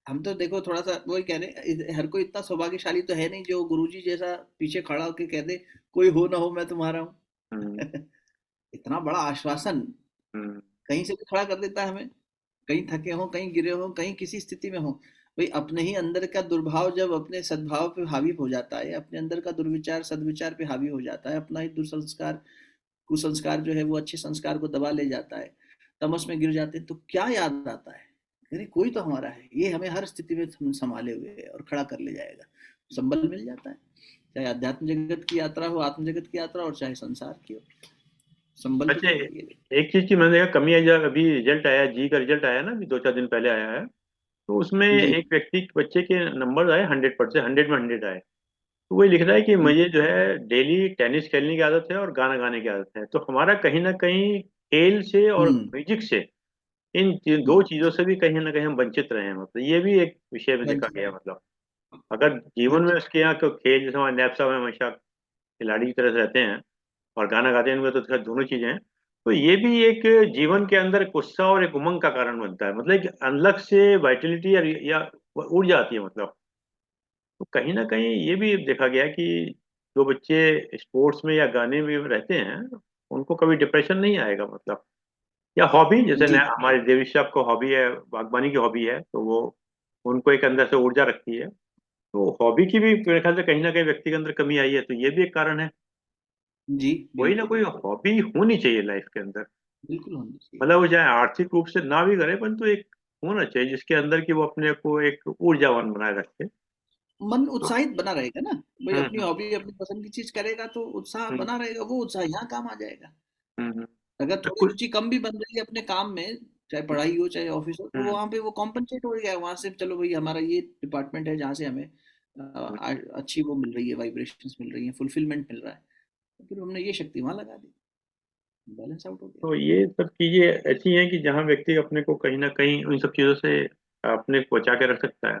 हम तो देखो थोड़ा सा वही कह रहे हैं, हर कोई इतना सौभाग्यशाली तो है नहीं जो गुरुजी जैसा पीछे खड़ा होकर कह दे कोई हो ना हो मैं तुम्हारा हैं। हूँ। इतना बड़ा आश्वासन हम्म, कहीं से भी खड़ा कर देता है हमें। कहीं थके हों, कहीं गिरे हों, कहीं किसी स्थिति में हों, भाई अपने ही अंदर का दुर्भाव जब अपने सद्भाव पे हावी हो जाता है, अपने अंदर का दुर्विचार सद्विचार पे हावी हो जाता है, अपना ही दुर्संस्कार कुसंस्कार जो है वो अच्छे संस्कार को दबा ले जाता है, तमस में गिर जाते हैं, तो क्या याद आता है, अरे कोई तो हमारा है, ये हमें हर स्थिति में संभाले हुए है और खड़ा कर ले जाएगा। संबल मिल जाता है, चाहे अध्यात्म जगत की यात्रा हो, आत्म जगत की यात्रा, और चाहे संसार की हो, संबल तो अच्छा, चाहिए। एक चीज की मैंने देखा कमी है, जब अभी रिजल्ट आया, जी का रिजल्ट आया ना, अभी 2-4 दिन पहले आया है। तो उसमें जी एक व्यक्ति बच्चे के नंबर आए 100%, 100 में 100 आए। तो वही लिख रहा है कि जी मुझे जो है डेली टेनिस खेलने की आदत है और गाना गाने की आदत है। तो हमारा कहीं ना कहीं खेल से और हम्म म्यूजिक से, इन दो हम्म, चीजों से भी कहीं ना कहीं हम वंचित रहे हैं। मतलब ये भी एक विषय में देखा वंचित गया। है, मतलब अगर जीवन में वंचित। उसके यहाँ को खेल, जैसे हमारे नैप साहब हमेशा खिलाड़ी की तरह से रहते हैं और गाना गाते हैं, इनमें तो खैर दोनों चीजें हैं। तो ये भी एक जीवन के अंदर एक उत्साह और एक उमंग का कारण बनता है। मतलब एक अलग से वाइटलिटी या ऊर्जा आती है। मतलब तो कहीं ना कहीं ये भी देखा गया कि जो बच्चे स्पोर्ट्स में या गाने में रहते हैं, उनको कभी डिप्रेशन नहीं आएगा। मतलब या हॉबी, जैसे जी हमारे देवी साहब को हॉबी है, बागवानी की हॉबी है, तो वो उनको एक अंदर से ऊर्जा रखती है। तो हॉबी की भी मेरे ख्याल से कहीं ना कहीं व्यक्ति के अंदर कमी आई है, तो ये भी एक कारण है। जी कोई ना बिल्कुल कोई हॉबी होनी चाहिए लाइफ के अंदर। बिल्कुल होनी चाहिए। मतलब वो चाहे आर्थिक रूप से ना भी करे, परंतु एक होना चाहिए जिसके अंदर की वो अपने को एक ऊर्जावान बनाए रखे। मन उत्साहित बना रहेगा ना, भाई अपनी हम्म हॉबी अपनी पसंद की चीज करेगा तो उत्साह हम्म बना रहेगा, वो उत्साह यहाँ काम आ जाएगा। हम्म अगर तो थोड़ी कुछ रुचि कम भी बन रही है अपने काम में, चाहे पढ़ाई हो चाहे ऑफिस हो, तो हम्म वहां पे वो कॉम्पनसेट हो गया, वहां से चलो भाई हमारा ये डिपार्टमेंट है जहाँ से हमें अच्छी वो मिल रही है, वाइब्रेशंस मिल रही है, फुलफिलमेंट मिल रहा है, तो फिर हमने ये शक्ति वहां लगा दी, बैलेंस आउट हो गया। तो ये सब चीजें ऐसी हैं कि जहाँ व्यक्ति अपने को कहीं ना कहीं उन सब चीजों से अपने को बचा के रख सकता है।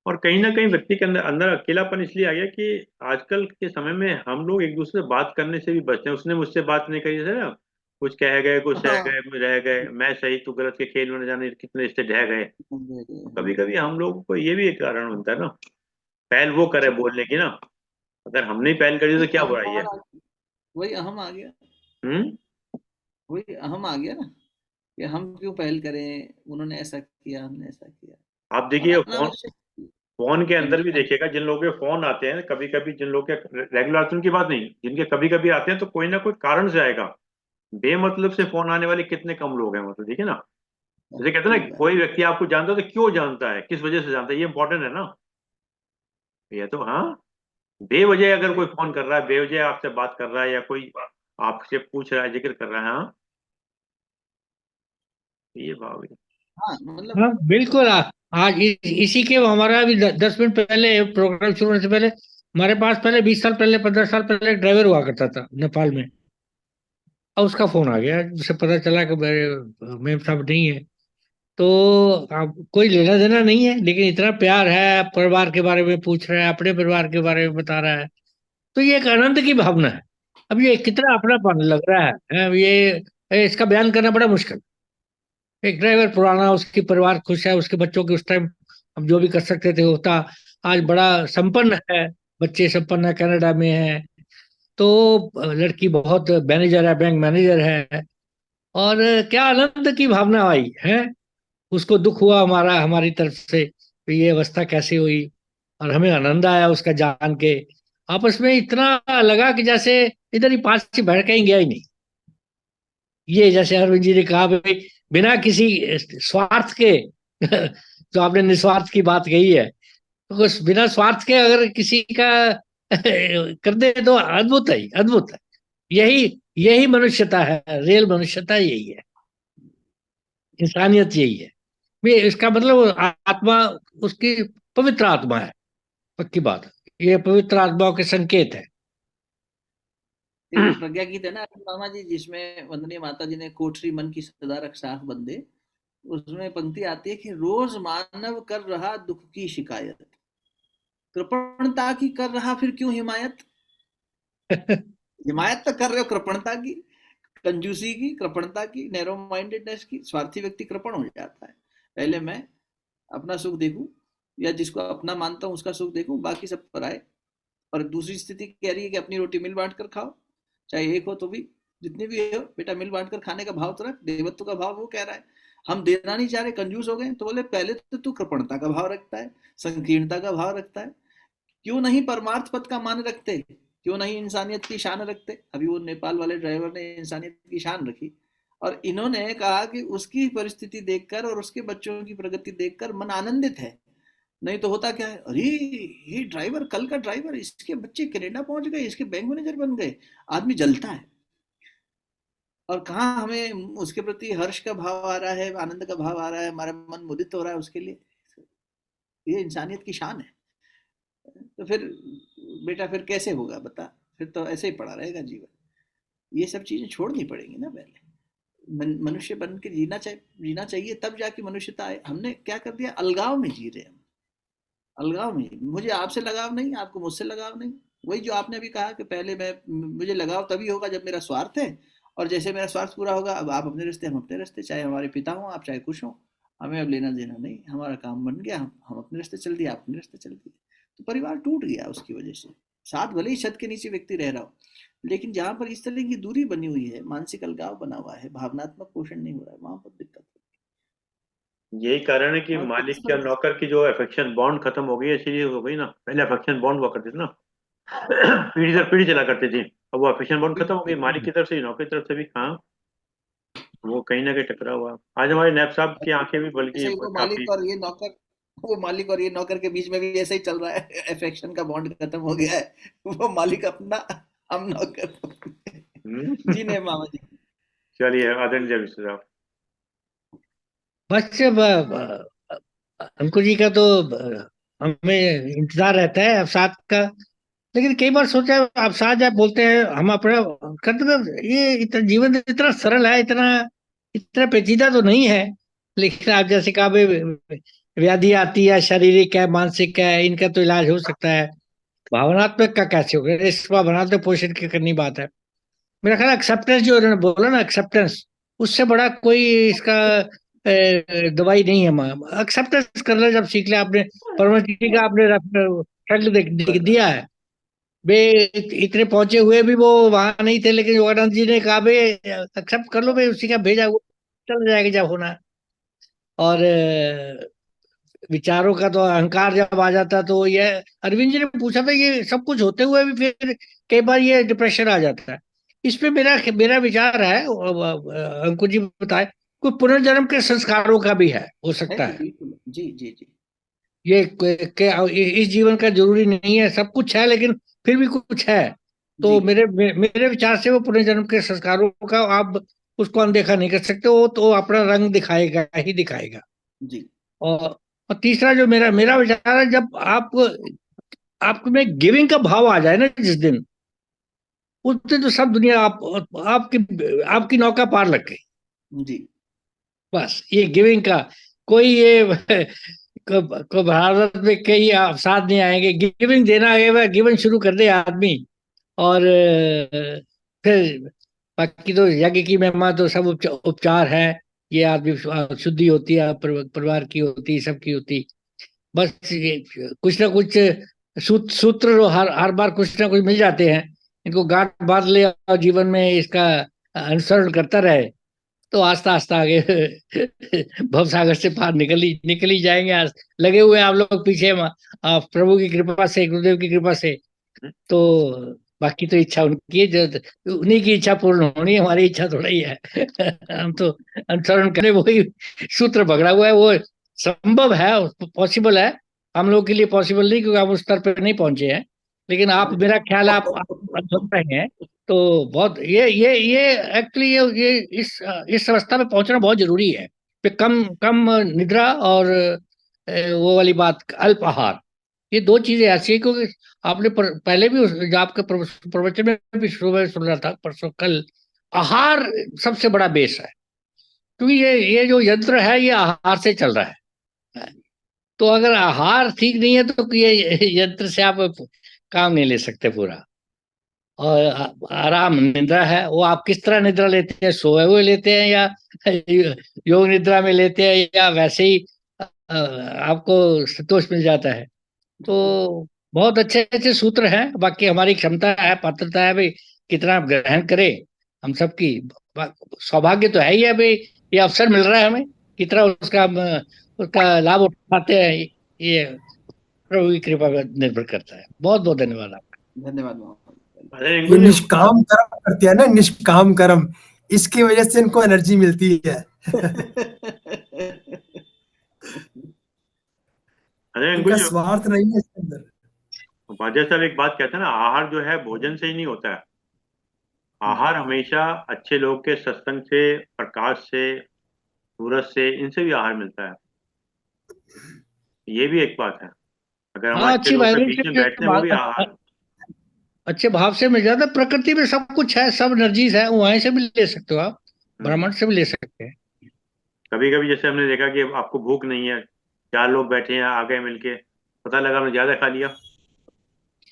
और कहीं ना कहीं व्यक्ति के अंदर अंदर अकेलापन इसलिए आ गया कि आजकल के समय में हम लोग एक दूसरे से बात करने से भी बचते हैं। उसने मुझसे बात नहीं करी, जैसे ना कुछ कह गए, कुछ रह हाँ गए, कुछ रह गए, मैं सही तू गलत के खेल में न जाने कितने रिश्ते ढह गए। कभी कभी हम लोगों को ये भी एक कारण बनता है ना, पहल वो करे सब बोलने की ना। अगर हमने पहल करी तो क्या बुराई है। अहंकार वही अहम आ गया, हम्म। वही अहम आ गया ना, कि हम क्यों पहल करें, उन्होंने ऐसा किया हमने ऐसा किया, आप और देखिए फोन अनावश्यक। फोन के अंदर भी देखिएगा, जिन लोगों के फोन आते हैं कभी कभी, जिन लोग के रेगुलर आते हैं उनकी बात नहीं, जिनके कभी कभी आते हैं तो कोई ना कोई कारण से आएगा। बेमतलब से फोन आने वाले कितने कम लोग हैं, मतलब देखिए ना। जैसे कहते हैं सही ना, बात। कोई व्यक्ति आपको जानता है तो क्यों जानता है, किस वजह से जानता है, ये इंपॉर्टेंट है ना। ये तो हाँ, बेवजह अगर कोई फोन कर रहा है, बेवजह आपसे बात कर रहा है, या कोई आपसे पूछ रहा है, जिक्र कर रहा है, हाँ, ये भाव है। हाँ मतलब हाँ बिल्कुल। आज इसी के हमारा अभी 10 मिनट पहले प्रोग्राम शुरू होने से पहले हमारे पास पहले 20 साल पहले 15 साल पहले एक ड्राइवर हुआ करता था नेपाल में। अब उसका फोन आ गया, उसे पता चला कि मेरे मेम साहब नहीं है। तो अब कोई लेना देना नहीं है, लेकिन इतना प्यार है, परिवार के बारे में पूछ रहा है, अपने परिवार के बारे में बता रहा है। तो ये एक आनंद की भावना है। अब ये कितना अपनापन लग रहा है, ये इसका बयान करना बड़ा मुश्किल। एक ड्राइवर पुराना, उसकी परिवार खुश है, उसके बच्चों के उस टाइम हम जो भी कर सकते थे होता। आज बड़ा संपन्न है, बच्चे संपन्न है, कनाडा में है। तो लड़की बहुत मैनेजर है, बैंक मैनेजर है। और क्या आनंद की भावना आई है। उसको दुख हुआ हमारा, हमारी तरफ से कि ये अवस्था कैसे हुई, और हमें आनंद आया उसका जान के। आपस में इतना लगा कि जैसे इधर ही पास से भर कहीं गया ही नहीं। ये जैसे अरविंद जी ने कहा भाई, बिना किसी स्वार्थ के जो आपने निस्वार्थ की बात कही है, तो उस बिना स्वार्थ के अगर किसी का कर दे तो अद्भुत है, अद्भुत है। यही यही मनुष्यता है, रियल मनुष्यता यही है, इंसानियत यही है। ये इसका मतलब आत्मा उसकी पवित्र आत्मा है, पक्की बात है। ये पवित्र आत्माओं के संकेत है। एक प्रज्ञा गीत है ना मामा जी, जिसमें वंदनीय माता जी ने कोठरी मन की सदा रख साफ बंदे, उसमें पंक्ति आती है कि रोज मानव कर रहा दुख की शिकायत, कृपणता की कर रहा फिर क्यों हिमायत। हिमायत तो कर रहे हो कृपणता की, कंजूसी की, कृपणता की, नैरो माइंडेडनेस की। स्वार्थी व्यक्ति कृपण हो जाता है। पहले मैं अपना सुख देखूं, या जिसको अपना मानता हूं उसका सुख देखूं, बाकी सब पराए। और दूसरी स्थिति कह रही है कि अपनी रोटी मिल बांट कर खाओ, चाहे एक हो तो भी, जितनी भी हो बेटा मिल बांट कर खाने का भाव तो रख। देवत्व का भाव वो कह रहा है। हम देना नहीं चाह रहे, कंजूस हो गए, तो बोले पहले तो तू कृपणता का भाव रखता है, संकीर्णता का भाव रखता है, क्यों नहीं परमार्थ पद का मान रखते, क्यों नहीं इंसानियत की शान रखते। अभी वो नेपाल वाले ड्राइवर ने इंसानियत की शान रखी, और इन्होंने कहा कि उसकी परिस्थिति देखकर और उसके बच्चों की प्रगति देखकर मन आनंदित है। नहीं तो होता क्या है, अरे ये ड्राइवर, कल का ड्राइवर, इसके बच्चे कनाडा पहुंच गए, इसके बैंक मैनेजर बन गए, आदमी जलता है। और कहाँ हमें उसके प्रति हर्ष का भाव आ रहा है, आनंद का भाव आ रहा है, हमारा मन मुदित हो रहा है उसके लिए। ये इंसानियत की शान है। तो फिर बेटा फिर कैसे होगा बता, फिर तो ऐसे ही पड़ा रहेगा जीवन। ये सब चीजें छोड़नी पड़ेंगी ना पहले। मनुष्य बन के जीना चाहिए, तब जाके मनुष्यता आए। हमने क्या कर दिया, अलगाव में जी रहे हैं। अलगाव में, मुझे आपसे लगाव नहीं, आपको मुझसे लगाव नहीं। वही जो आपने अभी कहा कि पहले मैं, मुझे लगाव तभी होगा जब मेरा स्वार्थ है, और जैसे मेरा स्वार्थ पूरा होगा, अब आप अपने रास्ते, हम अपने रास्ते, चाहे हमारे पिता हो आप, चाहे कुछ हो, हमें अब लेना देना नहीं, हमारा काम बन गया, हम अपने रास्ते चल दिए, आप अपने रास्ते चल दिए। तो परिवार टूट गया उसकी वजह से। साथ भले ही छत के नीचे व्यक्ति रह रहा हो, लेकिन जहां पर इस तरह की दूरी बनी हुई है, मानसिक अलगाव बना हुआ है, भावनात्मक पोषण नहीं हो रहा है, वहां पर दिक्कत है। यही कारण है कि और तो मालिक या नौकर की जो अफेक्शन बॉन्ड खत्म हो गई है, इसलिए हो गई ना। पहले अफेक्शन बॉन्ड हुआ करते थे ना, पीढ़ी दर पीढ़ी चला करती थी। अब वो अफेक्शन बॉन्ड खत्म हो गई, मालिक की तरफ से भी, नौकर की तरफ से भी। हाँ, वो कहीं ना कहीं टकरा हुआ। आज हमारे नैब साहब की आंखें भी बल्कि ऐसे ही वो काफी। मालिक और ये नौकर, वो मालिक और ये नौकर के बीच में भी ऐसे ही चल रहा है, अफेक्शन का बॉन्ड खत्म हो गया है। वो मालिक अपना, हम नौकर अपने। जी हम्म। नहीं मामा जी। चलिए, आदरणीय विश्व साहब। बस अब, अंकुर जी का तो हमें इंतजार रहता है अवसाद का। लेकिन कई बार सोचा है, अवसाद जब बोलते हैं हम अपना करते हैं, ये इतना जीवन इतना सरल है, इतना इतना पेचीदा तो नहीं है। लेकिन आप जैसे कहा भाई, व्याधि आती है, शारीरिक है, मानसिक है, इनका तो इलाज हो सकता है। भावनात्मक का कैसे होगा, इस भावनात्मक पोषण की करनी बात है। मेरा ख्याल एक्सेप्टेंस जो उन्होंने बोला ना, एक्सेप्टेंस, उससे बड़ा कोई इसका दवाई नहीं है। एक्सेप्टेंस करना जब सीख लिया आपने, परमात्मा का आपने शक्ल दिया है। वे इतने पहुंचे हुए भी वो वहां नहीं थे, लेकिन योगानंद जी ने कहा भाई एक्सेप्ट कर लो भाई, उसी का भेजा हुआ चल जाएगा जब होना है। और विचारों का तो अहंकार जब आ जाता है तो ये अरविंद जी ने पूछा था, ये सब कुछ होते हुए भी फिर कई बार ये डिप्रेशन आ जाता है। इस पे मेरा मेरा विचार है, अंकुर जी बताए, कोई पुनर्जन्म के संस्कारों का भी है, हो है सकता जी, है। बिल्कुल जी जी जी। ये इस जीवन का जरूरी नहीं है, सब कुछ है लेकिन फिर भी कुछ है। जी तो मेरे विचार से वो पुनर्जन्म के संस्कारों का आप उसको अनदेखा नहीं कर सकते, वो तो अपना रंग दिखाएगा ही दिखाएगा। जी और, और तीसरा जो मेरा मेरा विचार है, जब आप में गिविंग का भाव आ जाए ना जिस दिन, उस दिन तो सब दुनिया आपकी आपकी नौका पार लग गई। जी बस ये गिविंग का कोई ये को भारत में कई अवसाद नहीं आएंगे। गिविंग देना है, गिवन शुरू कर दे आदमी, और फिर बाकी तो यज्ञ की महिमा तो सब उपचार है। ये आदमी शुद्धि होती है, परिवार की होती है, सबकी होती। बस ये कुछ ना कुछ सूत्र हर बार कुछ ना कुछ मिल जाते हैं। इनको गांठ बांध ले और जीवन में इसका अनुसरण करता रहे, तो आस्ता आस्ता आगे भवसागर से पार निकल ही जाएंगे। आज लगे हुए हैं आप लोग पीछे, प्रभु की कृपा से, गुरुदेव की कृपा से। तो बाकी तो इच्छा उनकी है, जो उन्हीं की इच्छा पूर्ण होनी है, हमारी इच्छा थोड़ा ही है। हम तो अनुसरण करें, वही सूत्र पकड़ा हुआ है, वो संभव है, पॉसिबल है। हम लोग के लिए पॉसिबल नहीं, क्योंकि हम उस स्तर पर नहीं पहुंचे हैं। लेकिन आप, मेरा ख्याल है, आप अनुसरण रहे हैं। तो बहुत ये एक्चुअली ये इस अवस्था में पहुंचना बहुत जरूरी है। पे कम कम निद्रा और वो वाली बात, अल्प आहार, ये दो चीजें ऐसी है। क्योंकि आपने पहले भी जो आपके प्रवचन में भी शुरू में सुन रहा था परसों कल, आहार सबसे बड़ा बेस है। क्योंकि ये जो यंत्र है ये आहार से चल रहा है। तो अगर आहार ठीक नहीं है तो ये यंत्र से आप काम नहीं ले सकते पूरा। और आराम निद्रा है, वो आप किस तरह निद्रा लेते हैं, सोए हुए लेते हैं या योग निद्रा में लेते हैं, या वैसे ही आपको संतोष मिल जाता है। तो बहुत अच्छे अच्छे सूत्र हैं। बाकी हमारी क्षमता है, पात्रता है भाई, कितना आप ग्रहण करें। हम सबकी सौभाग्य तो है ही है भाई, ये अवसर मिल रहा है हमें, कितना उसका हम उसका लाभ उठाते हैं, ये प्रभु की कृपा पर निर्भर करता है। बहुत बहुत धन्यवाद आपका। धन्यवाद मोहन। अरे ये रिंकू जी, निष्काम कर्म करते हैं ना, निष्काम कर्म, इसकी वजह से इनको एनर्जी मिलती है। अरे रिंकू इनका जी, स्वार्थ नहीं है इसके अंदर। उपाध्याय साहब एक बात कहते हैं ना, आहार जो है भोजन से ही नहीं होता है। आहार हमेशा अच्छे लोग के सत्संग से, प्रकाश से, सूरज से, इनसे भी आहार मिलता है। ये भी एक बात है। अगर हम हाँ, अच्छे अच्छी लोग के बीच में वाइब्रेशन, बैठते हैं, वो भी आहार। अच्छे भाव से मिल जाता है। प्रकृति में सब कुछ है, सब एनर्जीज है, वहीं से भी ले सकते हो आप, ब्रह्मांड से भी ले सकते हैं। कभी कभी जैसे हमने देखा कि आपको भूख नहीं है, चार लोग बैठे हैं, आ गए मिलके, पता लगा हमने ज्यादा खा लिया।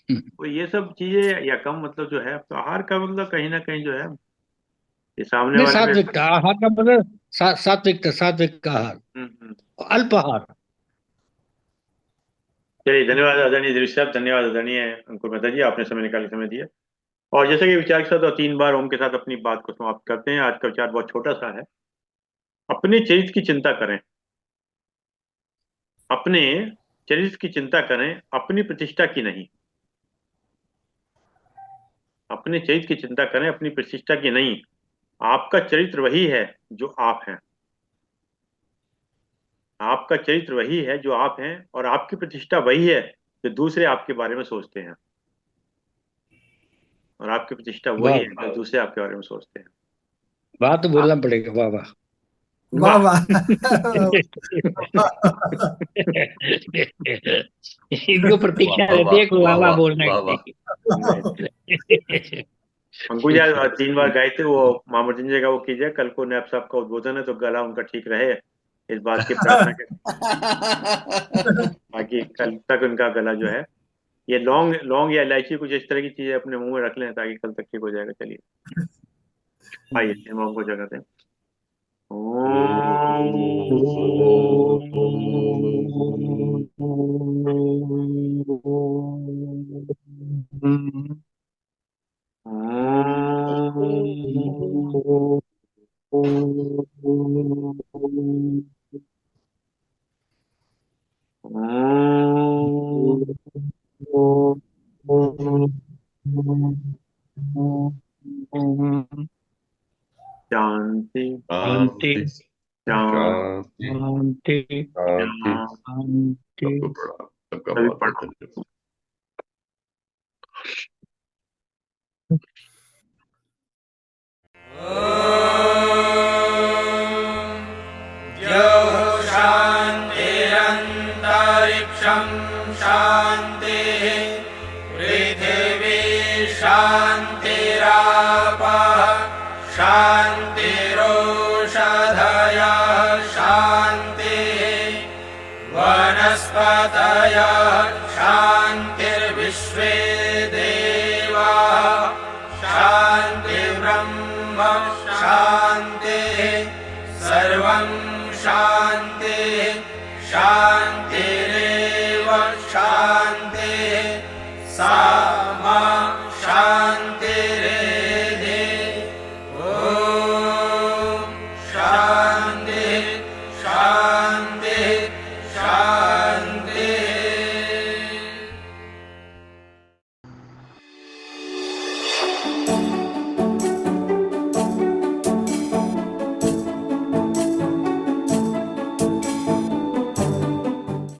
तो ये सब चीजें या कम मतलब जो है, तो आहार का मतलब कहीं ना कहीं जो है, ये सामने नहीं, वाले पे। सात्विकता आहार का मतलब सात्विकता, सात्विक आहार, हम्म। अल्प आहार। चलिए, धन्यवाद आदरणीय दृश्य साहब, धन्यवाद आदरणीय अंकुर मेहता जी, आपने समय निकाल के समय दिया। और जैसे कि विचार के साथ और 3 बार ओम के साथ अपनी बात को समाप्त करते हैं। आज का विचार बहुत छोटा सा है। अपने चरित्र की चिंता करें, अपने चरित्र की चिंता करें, अपनी प्रतिष्ठा की नहीं। अपने चरित्र की चिंता करें, अपनी प्रतिष्ठा की नहीं। आपका चरित्र वही है जो आप हैं। आपका चरित्र वही है जो आप हैं, और आपकी प्रतिष्ठा वही है जो दूसरे आपके बारे में सोचते हैं। और आपकी प्रतिष्ठा वही वाह, है जो दूसरे आपके बारे में सोचते हैं। बात तो बोलना पड़ेगा, वाह वाह। वाह वाह। वाह। इनको प्रतीक्षा वाह रहती वाह है कोई वाह वाह वाह वाह बोलने वाह वाह। की। नहीं, अंकुर जी आज 3 बार गाए थे, वो मामर्जन का वो कीजिए। कल को नैब साहब का उद्बोधन है, तो गला उनका ठीक रहे, इस बात की प्रार्थना के, ताकि कल तक उनका गला जो है, ये लौंग लौंग या इलायची कुछ इस तरह की चीजें अपने मुंह में रख लें, ताकि कल तक ठीक हो जाएगा। चलिए, आइए इन ओम को जगह दें। ओम। शांति शांति शांति शांति शांति। शांति। सबको प्रणाम, सबका सभी बहुत बहुत धन्यवाद। शान्तिरन्तरिक्षं शान्तिः पृथिवी शान्तिरापः शान्तिरोषधयः शान्तिः वनस्पतयः शान्तिर्विश्वे देवाः शान्तिर्ब्रह्म शान्तिः